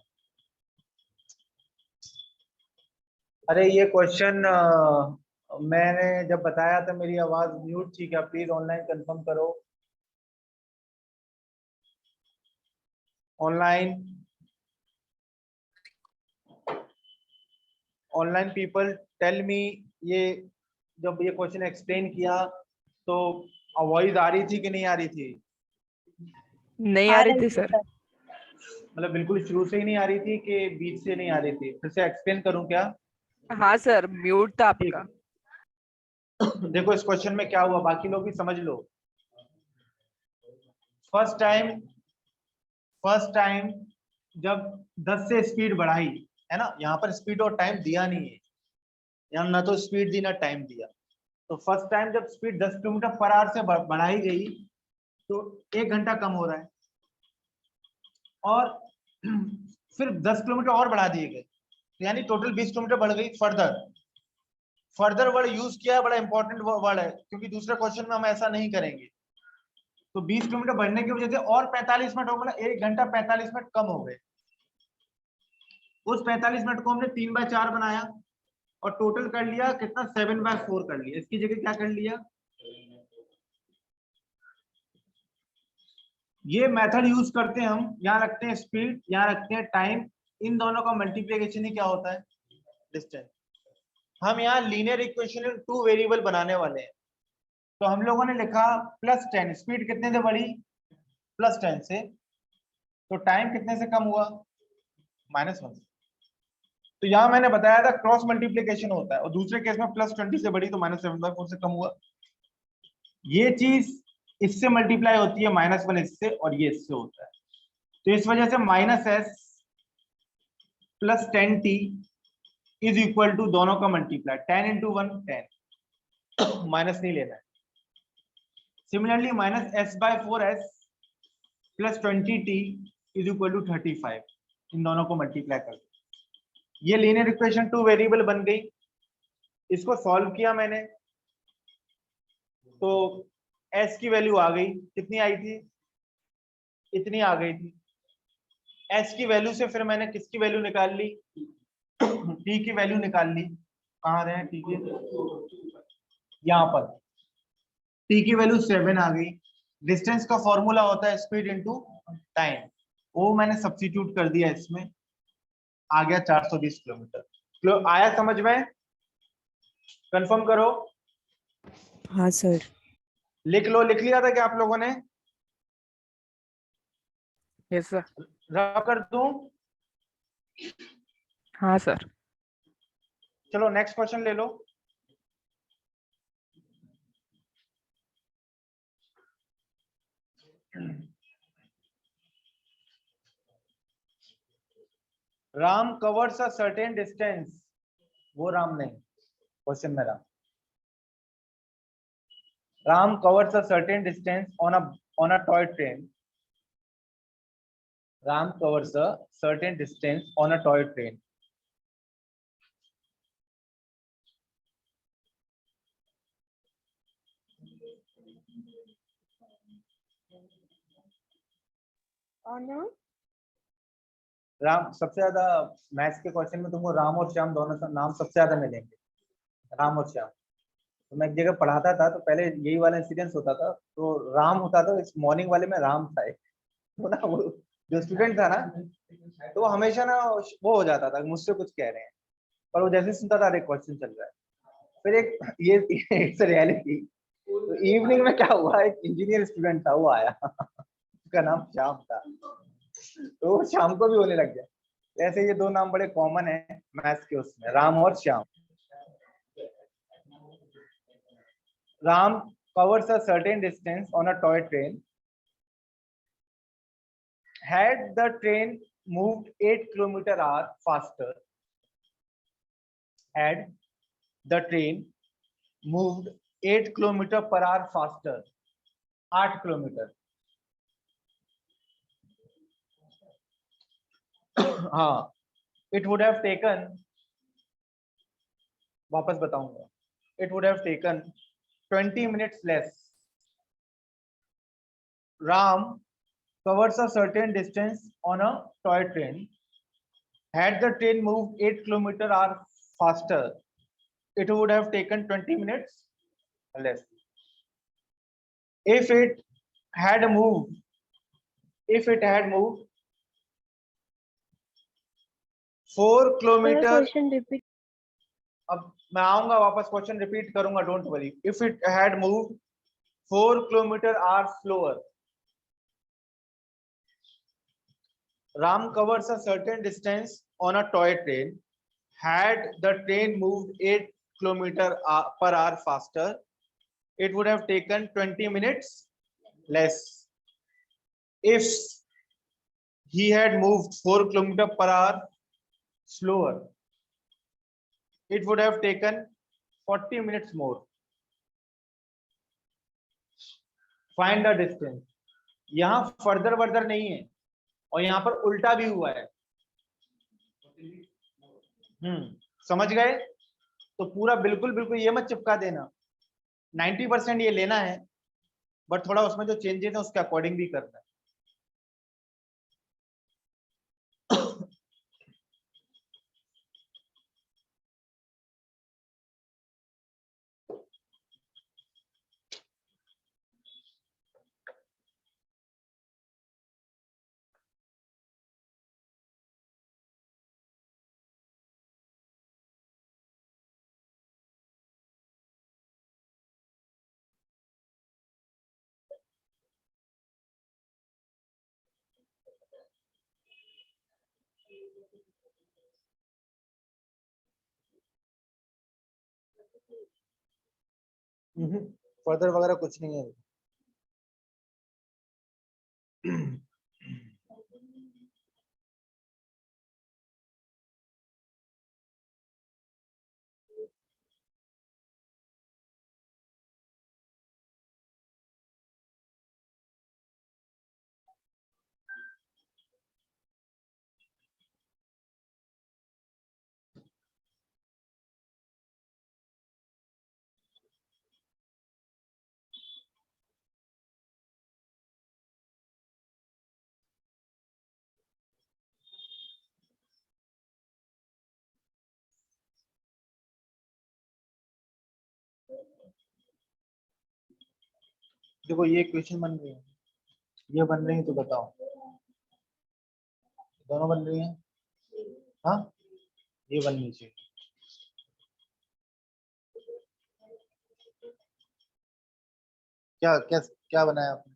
अरे ये क्वेश्चन मैंने जब बताया था मेरी आवाज म्यूट थी क्या? प्लीज ऑनलाइन कंफर्म करो। ऑनलाइन पीपल टेल मी, ये जब ये क्वेश्चन एक्सप्लेन किया तो वॉइस आ रही थी कि नहीं आ रही थी? नहीं आ रही थी सर। मतलब बिल्कुल शुरू से ही नहीं आ रही थी कि बीच से नहीं आ रही थी? फिर से एक्सप्लेन करूं क्या? हाँ सर, म्यूट था आपका। देखो इस क्वेश्चन में क्या हुआ, बाकी लोग भी समझ लो। फर्स्ट टाइम जब 10 से स्पीड बढ़ाई है ना, यहाँ पर स्पीड और टाइम दिया नहीं है, यहाँ ना तो स्पीड दी ना टाइम दिया। तो फर्स्ट टाइम जब स्पीड 10 किलोमीटर पर आवर से बढ़ाई गई तो 1 घंटा कम हो रहा है, और फिर 10 किलोमीटर और बढ़ा दिए गए, यानी टोटल 20 किलोमीटर बढ़ गई। फर्दर वर्ड यूज किया, बड़ा इंपॉर्टेंट वर्ड है, क्योंकि दूसरे क्वेश्चन में हम ऐसा नहीं करेंगे। तो 20 किलोमीटर बढ़ने की वजह से और 45 मिनट हो गया, 1 घंटा 45 मिनट कम हो गए। उस 45 मिनट को हमने 3/4 बनाया और टोटल कर लिया कितना, 7/4 कर लिया। इसकी जगह क्या कर लिया, ये मेथड यूज करते हैं हम। यहाँ रखते हैं स्पीड, यहाँ रखते हैं टाइम, इन दोनों का मल्टीप्लिकेशन ही क्या होता है, डिस्टेंस। हम यहाँ लीनियर इक्वेशन 2 वेरिएबल बनाने वाले हैं। तो हम लोगों ने लिखा +10, स्पीड कितने से बढ़ी, +10 से, तो टाइम कितने से कम हुआ, -1 से। तो यहाँ मैंने बताया था क्रॉस मल्टीप्लिकेशन होता है, और दूसरे केस में +20 से बढ़ी तो -7/4 से कम हुआ। ये चीज इससे मल्टीप्लाई होती है, -1 इससे, और ये इससे होता है। तो इस वजह से -s + 10t is equal to, दोनों का मल्टीप्लाई, 10 × 1 10, माइनस नहीं लेना है। Similarly -s/4s + 20t is equal to 35, इन दोनों को मल्टीप्लाई कर, ये लीनियर इक्वेशन 2 वेरिएबल बन गई। इसको सॉल्व किया मैंने तो s की वैल्यू आ गई, कितनी आई थी, इतनी आ गई थी। s की वैल्यू से फिर मैंने किसकी वैल्यू निकाल ली, t की वैल्यू निकाल ली। कहाँ रहे हैं t के, यहाँ पर t की वैल्यू 7 आ गई। डिस्टेंस का फॉर्मूला होता है स्पीड इनटू टाइम, वो मैंने सब्स्टिट्यूट कर दिया इसमें, आ गया 420 किलोमीटर। आया समझ में? कंफर्म करो। हाँ सर। लिख लो, लिख लिया था क्या आप लोगों ने? Yes sir. रब कर दूं? हाँ सर। चलो नेक्स्ट क्वेश्चन ले लो। Ram covers a certain distance, वो राम नहीं, क्वेश्चन में Ram covers a certain distance on a toy train Ram covers a certain distance on a toy train. On a Ram सबसे ज्यादा मैथ्स के क्वेश्चन में तुमको राम और श्याम दोनों नाम सबसे ज्यादा मिलेंगे, राम और श्याम। तो मैं एक जगह पढ़ाता था तो पहले यही वाला इंसिडेंस होता था, तो राम होता था, इस मॉर्निंग वाले में राम था एक। तो ना वो जो स्टूडेंट था ना, तो वो हमेशा ना वो हो जाता था मुझसे कुछ कह रहे हैं, पर वो जैसे सुनता था अरे क्वेश्चन चल रहा है। फिर एक ये इट्स रियलिटी। तो इवनिंग में क्या हुआ, एक इंजीनियर स्टूडेंट था वो आया उसका नाम श्याम था, तो शाम को भी होने लग गया। ऐसे ये दो नाम बड़े कॉमन है मैथ्स के उसमें, राम और Shyam. Ram covers a certain distance on a toy train. Had the train moved 8 km/h faster, had the train moved 8 km/h faster, 8 kilometre, हाँ, it would have taken, वापस बताऊंगा, it would have taken 20 minutes less. Ram covers a certain distance on a toy train. Had the train moved 8 km/h faster, it would have taken 20 minutes less. If it had moved, if it had moved 4 sir, kilometre, question repeat. अब मैं आऊंगा वापस, question repeat करूंगा, don't worry. If it had moved 4 kilometre slower, Ram covers a certain distance on a toy train. Had the train moved 8 km/h faster, it would have taken 20 minutes less. If he had moved 4 km/h slower, it would have taken 40 minutes more. Find the distance. यहाँ further वर्दर नहीं है और यहाँ पर उल्टा भी हुआ है। समझ गए? तो पूरा बिल्कुल बिल्कुल ये मत चिपका देना, 90% ये लेना है, बट थोड़ा उसमें जो चेंजेस है उसके अकॉर्डिंग भी करना है। फर्दर वगैरह कुछ नहीं है। देखो ये क्वेश्चन बन रही है, ये बन रही है, तो बताओ दोनों बन रही हैं? हाँ, ये बननी चाहिए। क्या क्या क्या बनाया आपने?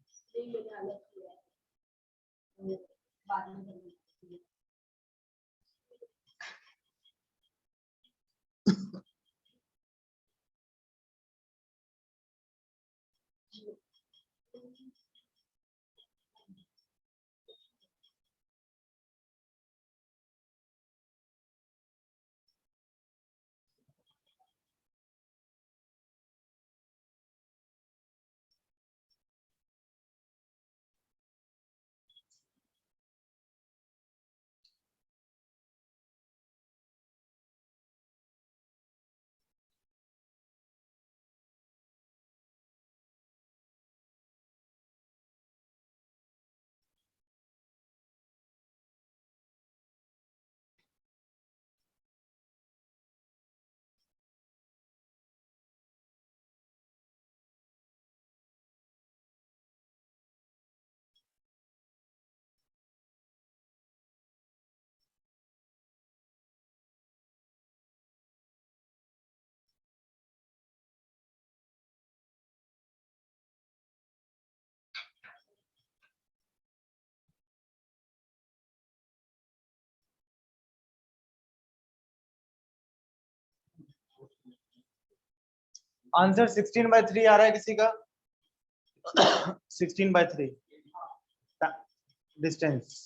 आंसर 16/3 आ रहा है किसी का? 16/3 डिस्टेंस।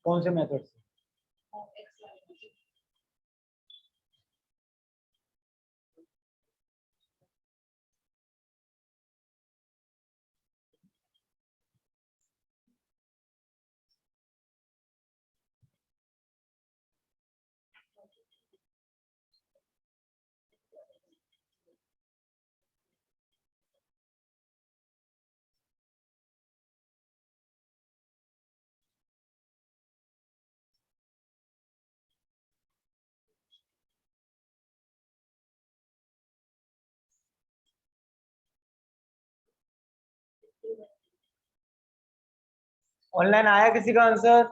कौन से मेथड से? ऑनलाइन आया किसी का आंसर?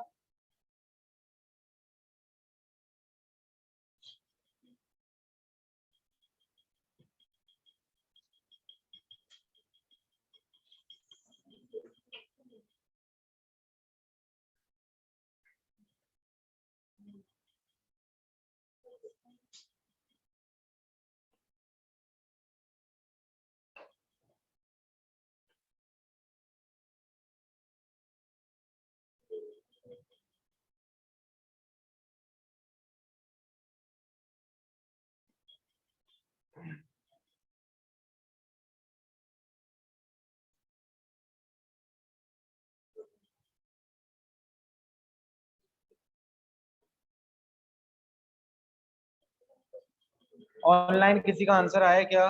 ऑनलाइन किसी का आंसर आया क्या?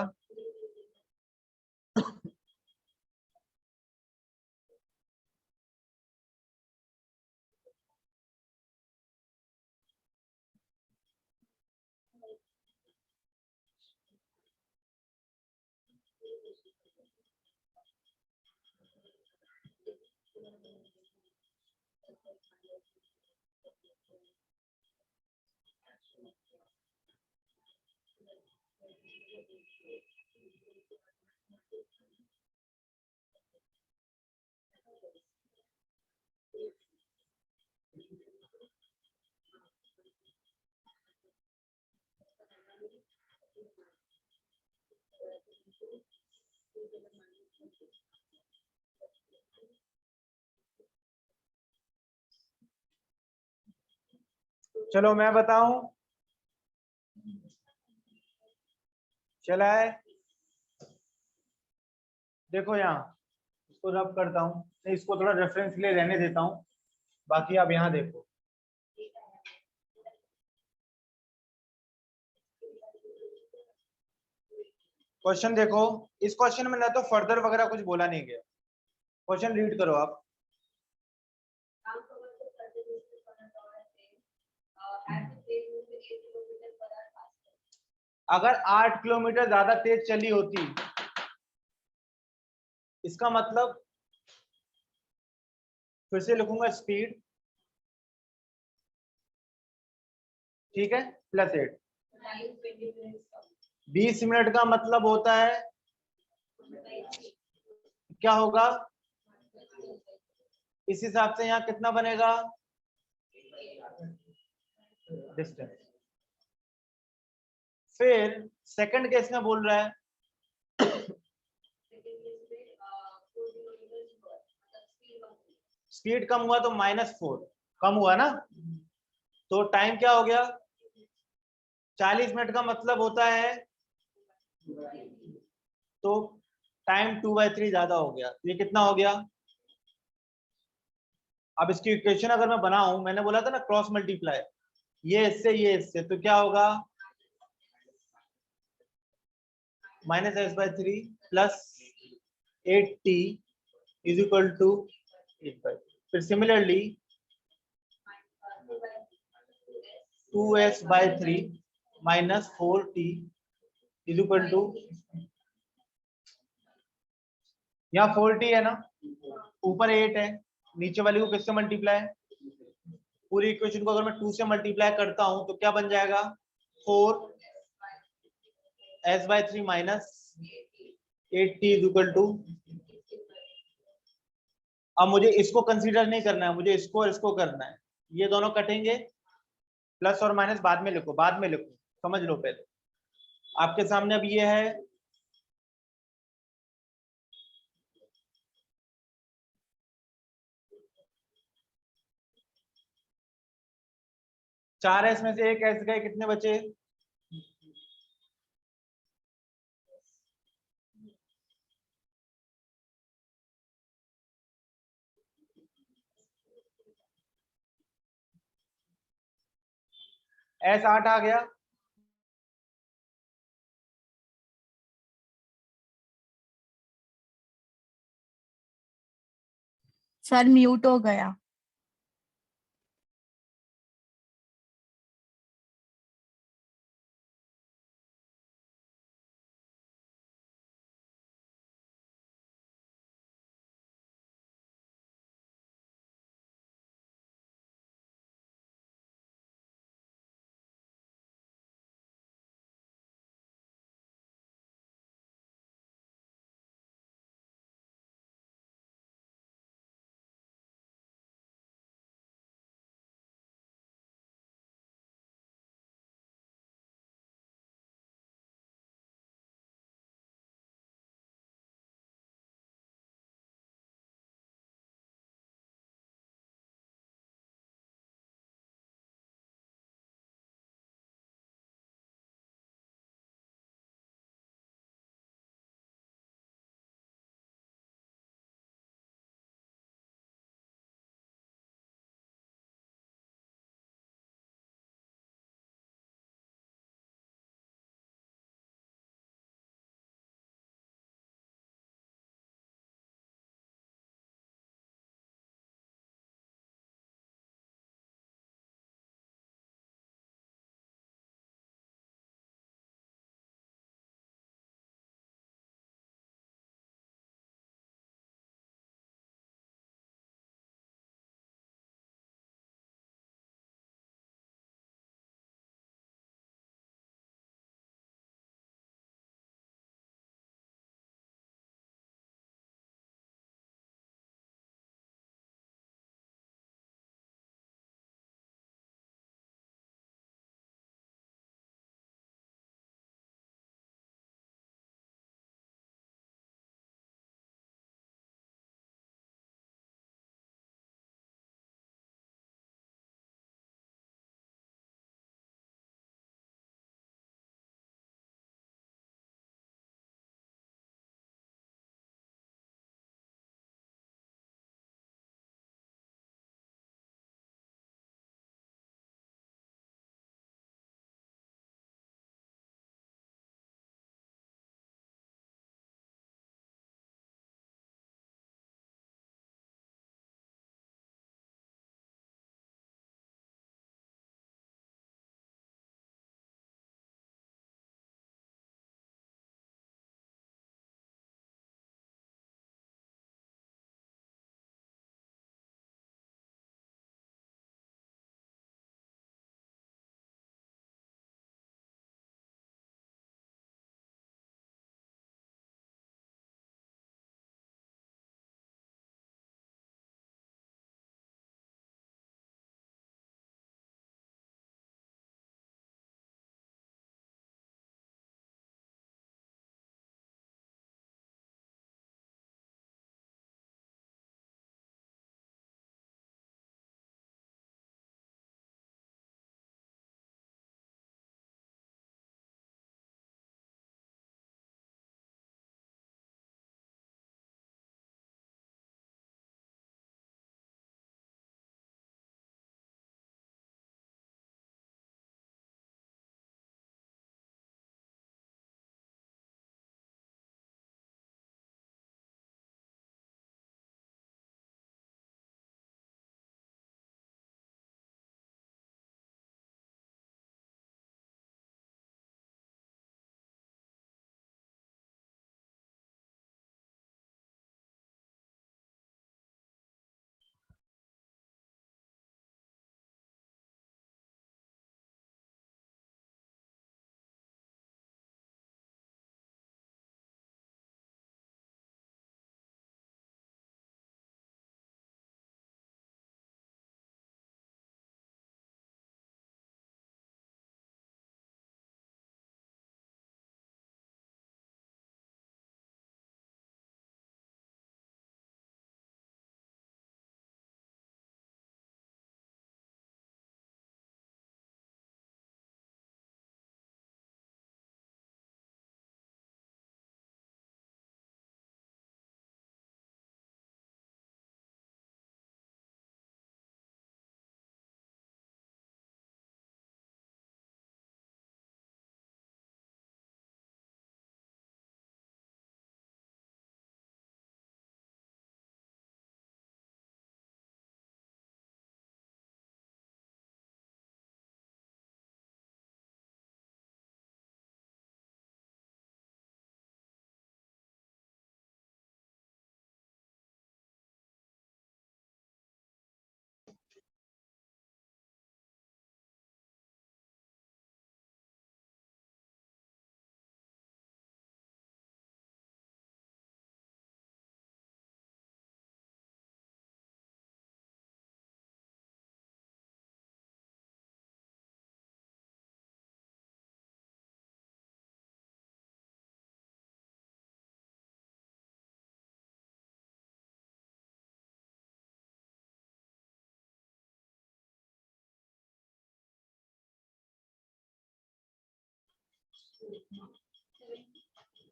चलो मैं बताऊं, चला है। देखो यहाँ इसको रब करता हूँ, नहीं इसको थोड़ा रेफरेंस के लिए रहने देता हूँ, बाकी आप यहाँ देखो। क्वेश्चन देखो, इस क्वेश्चन में ना तो फर्दर वगैरह कुछ बोला नहीं गया। क्वेश्चन रीड करो आप। अगर 8 किलोमीटर ज्यादा तेज चली होती, इसका मतलब, फिर से लिखूंगा स्पीड, ठीक है, +8। 20 मिनट का मतलब होता है क्या होगा? इस हिसाब से यहाँ कितना बनेगा डिस्टेंस। फिर सेकंड केस में बोल रहा है स्पीड कम हुआ तो -4 कम हुआ ना, तो टाइम क्या हो गया? 40 मिनट का मतलब होता है, तो टाइम 2/3 ज्यादा हो गया। ये कितना हो गया? अब इसकी इक्वेशन अगर मैं बनाऊं, मैंने बोला था ना क्रॉस मल्टीप्लाई, ये इससे, तो क्या होगा? -s/3 + 8t = 8/3। फिर similarly 2s/3 minus 4t is equal to, यहाँ 4t है ना, ऊपर 8 है, नीचे वाली को किससे मल्टीप्लाई, पूरी इक्वेशन को अगर मैं 2 से मल्टीप्लाई करता हूं तो क्या बन जाएगा, 4s/3 minus 8t is equal to, अब मुझे इसको कंसीडर नहीं करना है, मुझे इसको और इसको करना है, ये दोनों कटेंगे, प्लस और माइनस बाद में लिखो, बाद में लिखो, समझ लो पहले। आपके सामने अब ये है 4s में से 1 s गए, कितने बचे, s 8 आ गया, सर म्यूट हो गया।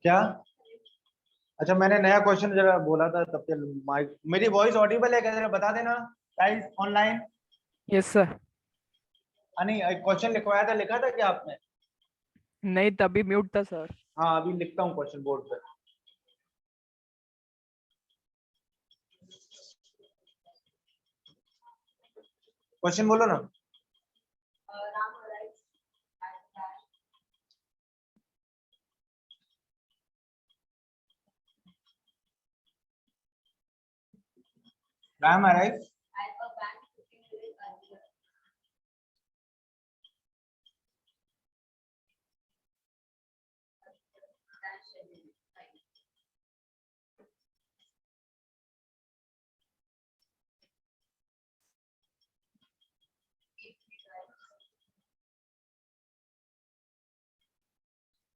क्या? अच्छा, मैंने नया क्वेश्चन जरा बोला था तब तक माइक, मेरी वॉइस ऑडिबल है क्या, जरा बता देना गाइस ऑनलाइन। Yes sir. नहीं, एक क्वेश्चन लिखवाया था, लिखा था क्या आपने? नहीं, तभी म्यूट था सर। हाँ, अभी लिखता हूँ क्वेश्चन बोर्ड पे। क्वेश्चन बोलो ना। Ram arrives at dash. Ram arrives At a bank 15 minutes earlier. Than scheduled. Right.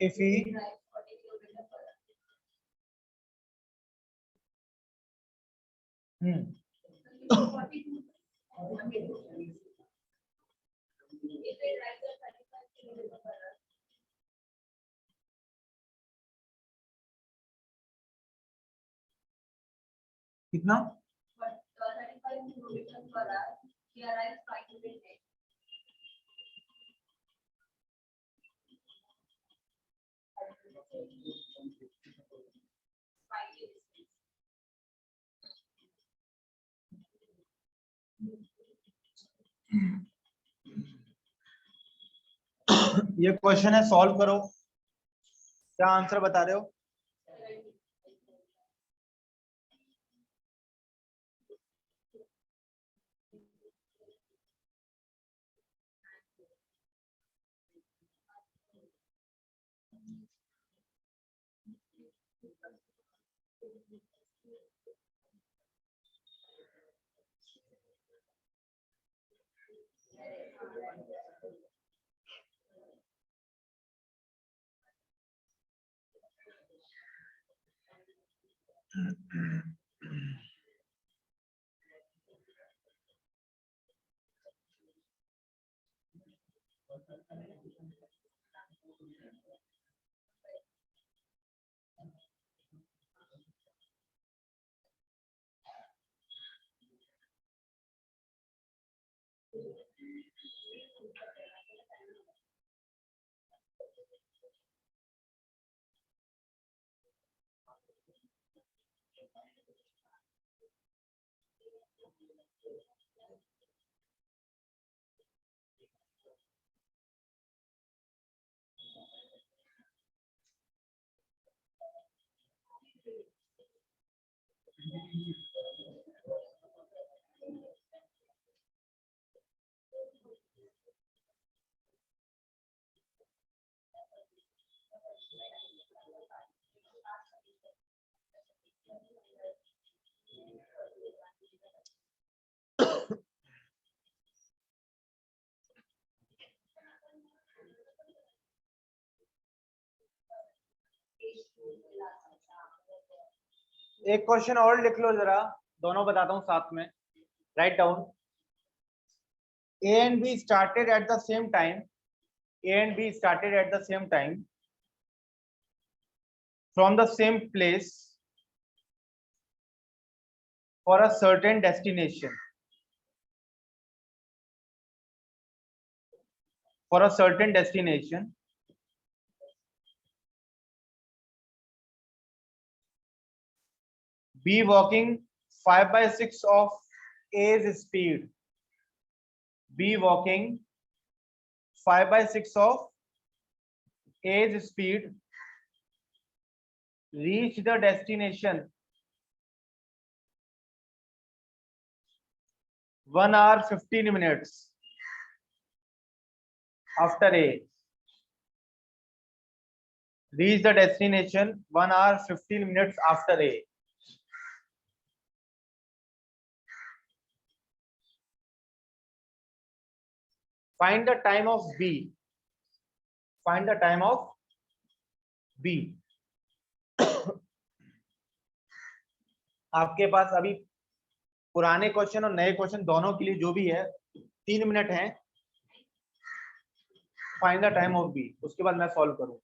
If he if he drives 40 kilometers per hour. hmm, 42. If they drive at 35 kilometers per hour. कितना? But 35 kilometers per hour, he arrives 5 minutes late. Five minutes. ये question है, solve करो। क्या answer बता रहे हो? एक question और लिख लो जरा, दोनों बताता हूँ साथ में। Write down. A and B started at the same time. A and B started at the same time from the same place for a certain destination. For a certain destination. B walking 5/6 of A's speed. B walking 5/6 of A's speed reach the destination 1 hour 15 minutes after A. Reach the destination 1 hour 15 minutes after A. Find the time of B. Find the time of B. आपके पास अभी पुराने question और नए question दोनों के लिए जो भी है 3 मिनट है। Find the time of B, उसके बाद मैं सॉल्व करूं।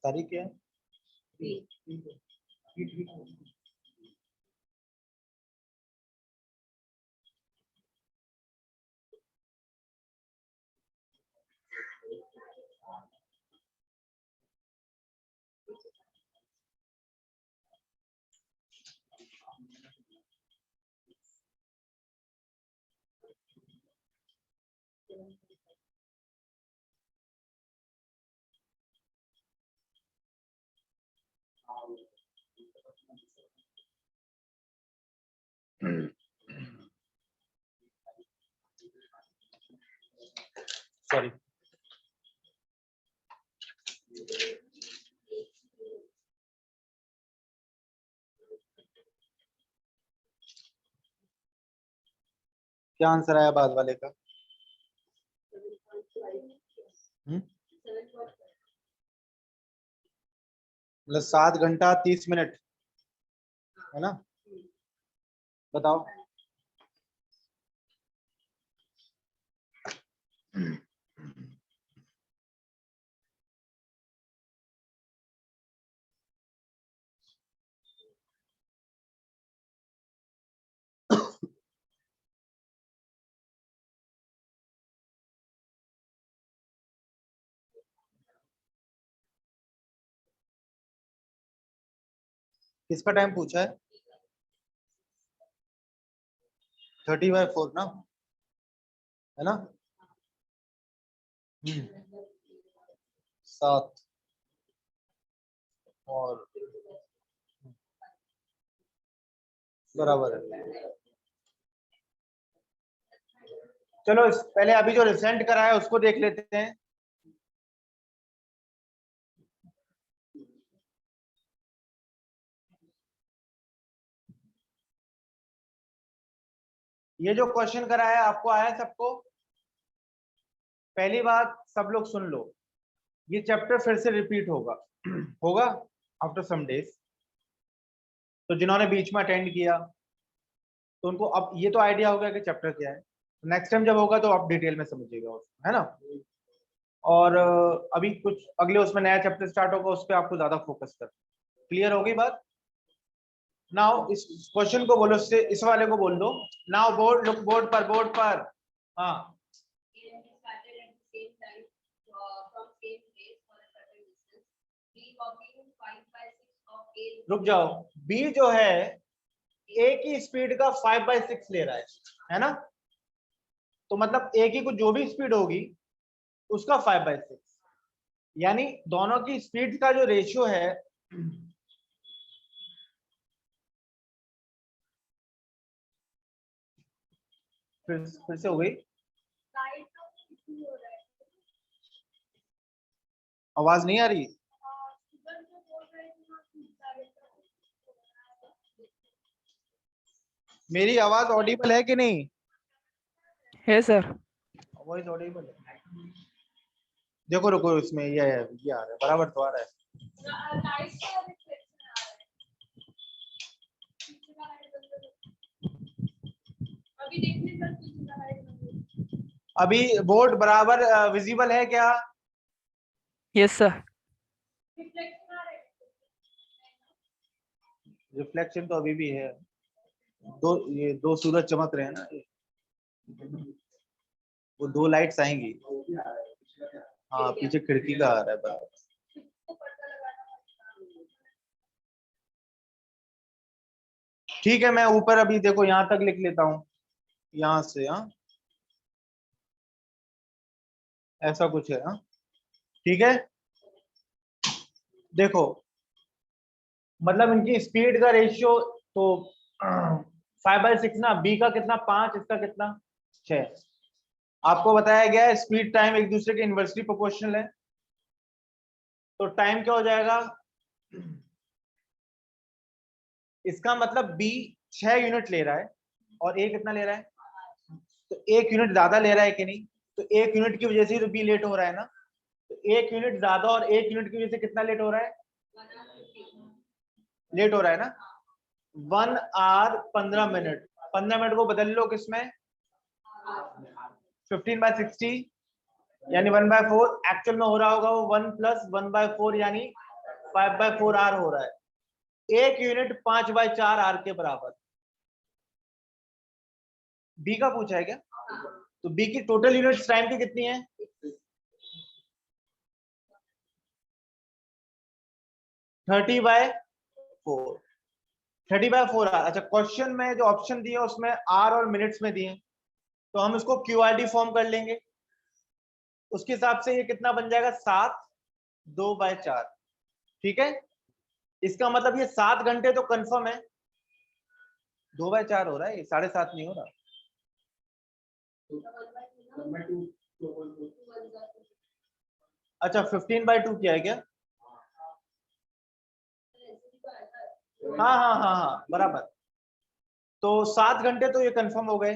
सारी क्या है? सॉरी, क्या आंसर आया बाद वाले का? मतलब 7 घंटा 30 मिनट है ना? बताओ। किसका टाइम पूछा है? 30/4 ना, है ना? 7 और बराबर है। चलो पहले अभी जो रिसेंट करा है उसको देख लेते हैं। ये जो क्वेश्चन करा है आपको आया सबको? पहली बात सब लोग सुन लो, ये चैप्टर फिर से रिपीट होगा होगा आफ्टर सम डेज। तो जिन्होंने बीच में अटेंड किया तो उनको अब ये तो आइडिया हो गया कि चैप्टर क्या है। नेक्स्ट टाइम जब होगा तो आप डिटेल में समझिएगा उसको, है ना? और अभी कुछ अगले उसमें नया चैप्टर स्टार्ट होगा, उस पर आपको ज्यादा फोकस कर। क्लियर होगी बात? नाउ इस क्वेश्चन को बोलो, इस वाले को बोल दो। नाउ बोर्ड, लुक बोर्ड पर। हाँ, रुक जाओ। बी जो है ए की स्पीड का 5/6 ले रहा है ना? तो मतलब ए की कुछ जो भी स्पीड होगी उसका 5/6, यानी दोनों की स्पीड का जो रेशियो है फिर से हो गई आवाज नहीं आ रही? मेरी आवाज ऑडिबल है कि नहीं? है सर। वॉइस ऑडिबल है। देखो रुको, इसमें ये आ रहा है, बराबर तो आ रहा है। अभी बोर्ड बराबर विजिबल है क्या? Yes sir. रिफ्लेक्शन तो अभी भी है। ये दो सूरज चमक रहे हैं ना, वो 2 लाइट्स आएंगी। हाँ, पीछे खिड़की का आ रहा है बराबर। ठीक है, मैं ऊपर अभी देखो यहाँ तक लिख लेता हूँ, यहाँ से। हाँ, ऐसा कुछ है। हाँ, ठीक है। देखो मतलब इनकी स्पीड का रेशियो तो 5/6 ना। बी का कितना 5, इसका कितना 6। आपको बताया गया है स्पीड टाइम एक दूसरे के इनवर्सली प्रोपोर्शनल है, तो टाइम क्या हो जाएगा? इसका मतलब बी 6 यूनिट ले रहा है और ए कितना ले रहा है? तो 1 यूनिट ज्यादा ले रहा है कि नहीं? तो 1 यूनिट की वजह से तो बी लेट हो रहा है ना। तो 1 यूनिट ज्यादा और 1 यूनिट की वजह से कितना लेट हो रहा है? लेट हो रहा है ना। 1 आवर 15 मिनट। 15 मिनट को बदल लो किसमें? 15/60 यानी 1/4। एक्चुअल में हो रहा होगा वो 1 + 1/4 यानी 5/4 R हो रहा है। एक यूनिट 5/4 R के बराबर। बी का पूछा है क्या? तो बी की टोटल यूनिट्स टाइम की कितनी है? 30/4। 30/4 R। अच्छा, क्वेश्चन में जो ऑप्शन दिए उसमें आर और मिनट्स में दिए, तो हम इसको क्यूआरडी फॉर्म कर लेंगे। उसके हिसाब से ये कितना बन जाएगा? 7/2/4। ठीक है, इसका मतलब ये 7 घंटे तो कंफर्म है। 2/4 हो रहा है, 7.5 नहीं हो रहा। अच्छा, 15/2 किया है क्या? हाँ हाँ हाँ हाँ, बराबर। तो 7 घंटे तो ये कंफर्म हो गए।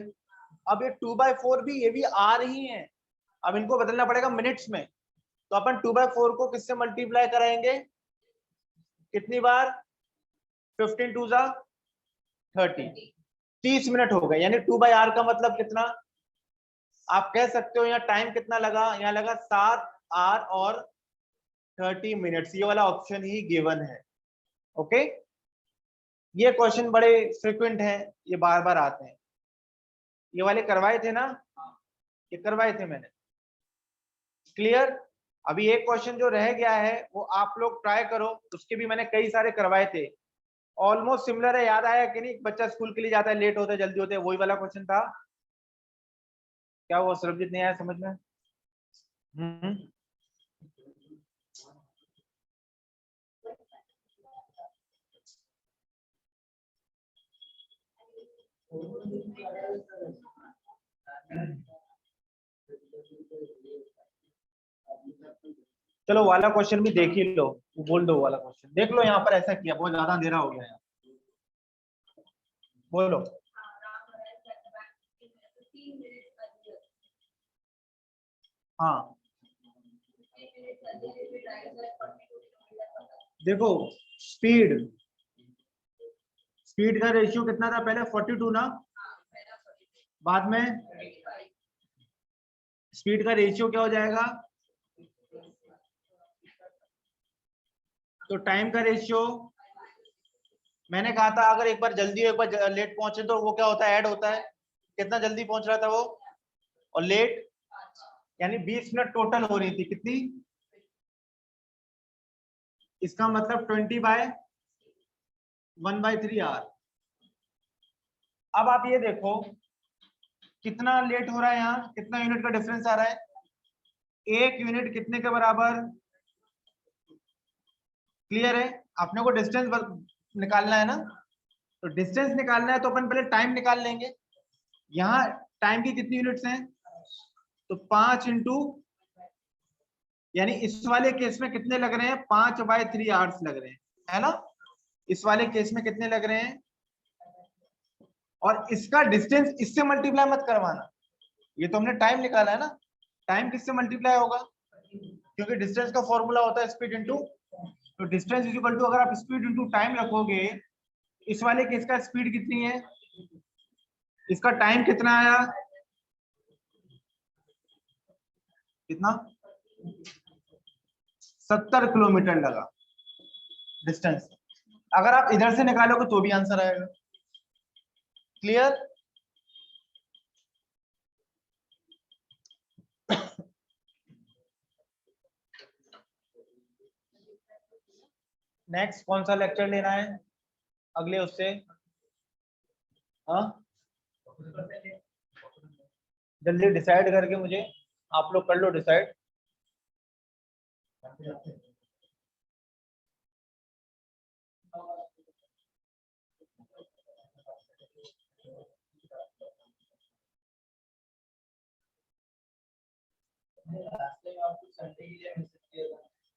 अब ये 2/4 भी, ये भी आ रही हैं। अब इनको बदलना पड़ेगा मिनट्स में। तो अपन 2/4 को किससे मल्टीप्लाई कराएंगे? कितनी बार? 15 2 जा 30। 30 मिनट हो गए, यानी 2/R का मतलब कितना? आप कह सकते हो यहाँ टाइम कितना लगा? यहाँ लगा 7 R और 30 मिनट्स। ये वाला ऑप्शन ही गिवन है। ओके, ये क्वेश्चन बड़े फ्रिक्वेंट हैं, ये बार बार आते हैं। ये वाले करवाए थे ना? ये करवाए थे मैंने। क्लियर? अभी एक क्वेश्चन जो रह गया है वो आप लोग ट्राई करो, उसके भी मैंने कई सारे करवाए थे। ऑलमोस्ट सिमिलर है। याद आया कि नहीं? बच्चा स्कूल के लिए जाता है, लेट होता है, जल्दी होते है, वही वाला क्वेश्चन था। क्या वो सर्वजीत नहीं आया समझ में? चलो वाला क्वेश्चन भी देख ही लो, वो बोल दो वाला क्वेश्चन देख लो। यहाँ पर ऐसा किया, बहुत ज्यादा अंधेरा हो गया यहाँ। बोलो। हाँ, देखो स्पीड का रेशियो कितना था पहले? 42 ना? बाद में स्पीड का रेशियो क्या हो जाएगा? तो टाइम का रेशियो, मैंने कहा था अगर एक बार जल्दी एक बार लेट पहुंचे तो वो क्या होता है? ऐड होता है। कितना जल्दी पहुंच रहा था वो और लेट, यानी 20 मिनट टोटल हो रही थी। कितनी? इसका मतलब 20/1/3 R। अब आप ये देखो कितना लेट हो रहा है, यहाँ कितना यूनिट का डिफरेंस आ रहा है? एक यूनिट कितने के बराबर? क्लियर है? अपने को डिस्टेंस निकालना है ना, तो डिस्टेंस निकालना है तो अपन पहले टाइम निकाल लेंगे। यहाँ टाइम की कितनी यूनिट्स हैं? तो 5 इंटू, यानी इस वाले केस में कितने लग रहे हैं? 5/3 आवर्स लग रहे हैं, है ना? इस वाले केस में कितने लग रहे हैं? और इसका डिस्टेंस इससे मल्टीप्लाई मत करवाना, ये तो हमने टाइम निकाला है ना। टाइम किससे मल्टीप्लाई होगा? क्योंकि डिस्टेंस का फॉर्मूला होता है स्पीड इंटू, तो डिस्टेंस इज इक्वल टू, अगर आप स्पीड इंटू टाइम रखोगे, इस वाले केस का स्पीड कितनी है? इसका टाइम कितना आया? कितना? 70 किलोमीटर लगा डिस्टेंस। अगर आप इधर से निकालोगे तो भी आंसर आएगा। क्लियर? नेक्स्ट कौन सा लेक्चर लेना है अगले उससे? हाँ, जल्दी डिसाइड करके मुझे आप लोग कर लो डिसाइड।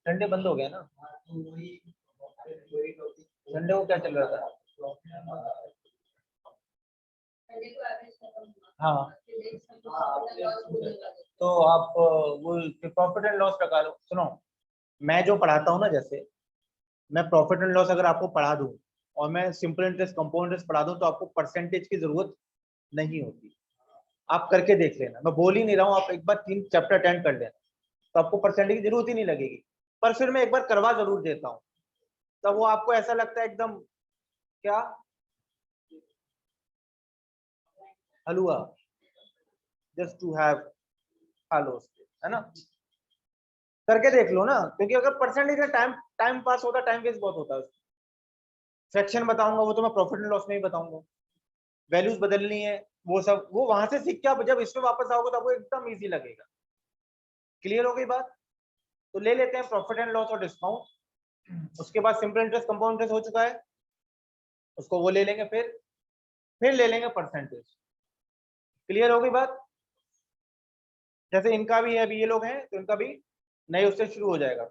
संडे बंद हो गया ना? संडे को क्या चल रहा था? हाँ, तो आप वो प्रॉफिट एंड लॉस लगा लो। सुनो, मैं जो पढ़ाता हूँ ना, जैसे मैं प्रॉफिट एंड लॉस अगर आपको पढ़ा दूं और मैं सिंपल इंटरेस्ट कंपाउंड इंटरेस्ट पढ़ा दूं, तो आपको परसेंटेज की जरूरत नहीं होती। आप करके देख लेना, मैं बोल ही नहीं रहा हूँ, आप एक बार 3 चैप्टर अटेंड कर लेना, तो आपको परसेंटेज की जरूरत ही नहीं लगेगी। पर फिर मैं एक बार करवा जरूर देता हूँ, तब वो आपको ऐसा लगता है एकदम क्या हलवा, जस्ट टू हैव हालो, है ना। करके देख लो ना, क्योंकि अगर परसेंटेज का टाइम पास होता, टाइम वेस्ट बहुत होता है। फ्रैक्शन बताऊंगा वो तो मैं प्रॉफिट एंड लॉस में ही बताऊंगा, वैल्यूज बदलनी है वो सब, वो वहां से सीख के आप जब इसमें वापस आओगे तो आपको एकदम इजी लगेगा। क्लियर हो गई बात? तो ले लेते हैं प्रॉफिट एंड लॉस और डिस्काउंट, उसके बाद सिंपल इंटरेस्ट कंपाउंड इंटरेस्ट हो चुका है, उसको वो ले लेंगे, फिर ले लेंगे परसेंटेज। क्लियर हो गई बात? जैसे इनका भी है, अभी ये लोग हैं तो इनका भी नए उससे शुरू हो जाएगा।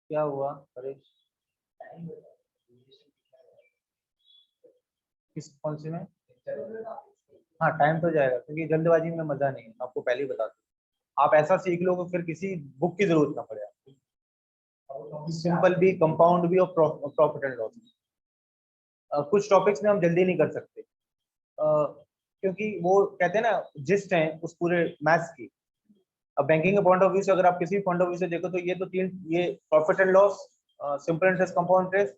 क्या हुआ परेश? किस कौन सी में? हाँ टाइम तो जाएगा, क्योंकि जल्दबाजी में मजा नहीं है, मैं आपको पहले ही बता दूं। आप ऐसा सीख लो फिर किसी बुक की जरूरत ना पड़े आपको। सिंपल भी, कंपाउंड भी और प्रॉफिट एंड लॉस। कुछ टॉपिक्स में हम जल्दी नहीं कर सकते, क्योंकि वो कहते हैं ना जिस्ट है उस पूरे मैथ्स की। अब बैंकिंग के पॉइंट ऑफ व्यू से अगर आप किसी भी पॉइंट ऑफ व्यू से देखो तो ये तो तीन, ये profit and loss, simple interest, compound interest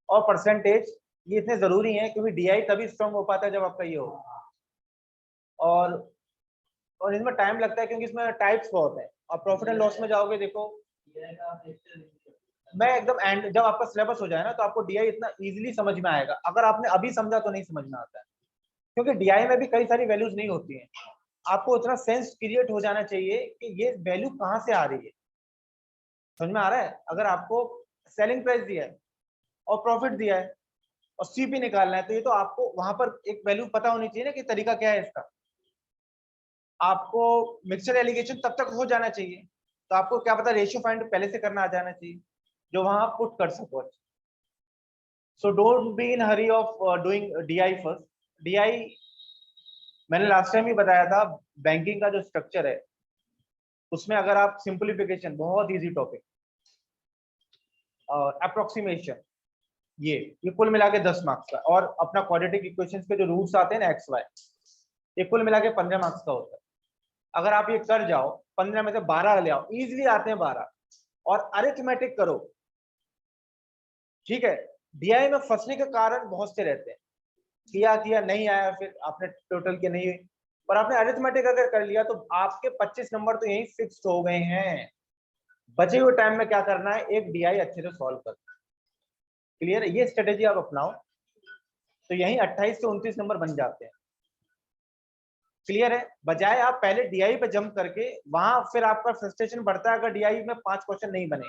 और परसेंटेज, ये इतने जरूरी हैं क्योंकि डीआई तभी स्ट्रांग हो पाता है जब आपका ये हो। और इसमें टाइम लगता है क्योंकि इसमें टाइप्स बहुत है। और प्रॉफिट एंड लॉस में जाओगे, देखो मैं एकदम एंड, जब आपका सिलेबस हो जाए ना तो आपको डीआई इतना इजीली समझ में आएगा। अगर आपने अभी समझा तो नहीं समझ में आता है, क्योंकि डीआई में भी कई सारी वैल्यूज नहीं होती हैं। आपको उतना सेंस क्रिएट हो जाना चाहिए कि ये वैल्यू कहाँ से आ रही है। समझ में आ रहा है? अगर आपको सेलिंग प्राइस दिया है और प्रॉफिट दिया है और सीपी निकालना है, तो ये तो आपको वहां पर एक वैल्यू पता होनी चाहिए ना कि तरीका क्या है इसका। आपको मिक्सचर एलिगेशन तब तक हो जाना चाहिए, तो आपको क्या पता रेशियो फाइंड पहले से करना आ जाना चाहिए जो वहां आप पुट कर सको। So don't be in Hari of doing DI first. DI मैंने लास्ट टाइम ही बताया था, बैंकिंग का जो स्ट्रक्चर है उसमें अगर आप सिंपलीफिकेशन, बहुत इजी टॉपिक, और अप्रोक्सीमेशन, ये कुल मिला के 10 मार्क्स का, और अपना क्वाड्रेटिक इक्वेशंस के जो रूट्स आते हैं ना एक्स वाई, ये कुल मिला के 15 मार्क्स का होता है। अगर आप ये कर जाओ, 15 में से 12 ले आओ, इजिली आते हैं 12, और अरिथमेटिक करो, ठीक है। डीआई में फंसने के कारण बहुत से रहते हैं, किया नहीं आया, फिर आपने टोटल के नहीं, पर आपने अरिथमेटिक अगर कर लिया तो आपके 25 नंबर तो यही फिक्स्ड हो गए हैं। बचे हुए टाइम में क्या करना है, एक डीआई अच्छे से सॉल्व करना। क्लियर है? ये स्ट्रेटेजी आप अपनाओ तो यही 28 से 29 नंबर बन जाते हैं। क्लियर है? बजाय आप पहले डीआई पे जंप करके वहां फिर आपका फ्रस्ट्रेशन बढ़ता है अगर डीआई में 5 क्वेश्चन नहीं बने।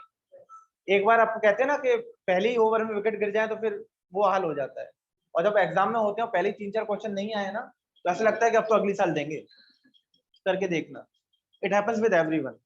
एक बार आपको कहते हैं ना कि पहले ही ओवर में विकेट गिर जाए तो फिर वो हाल हो जाता है। और जब एग्जाम में होते हैं पहले ही 3-4 क्वेश्चन नहीं आए ना, तो ऐसा लगता है कि अब तो अगली साल देंगे। करके देखना, इट हैपेंस विद एवरीवन।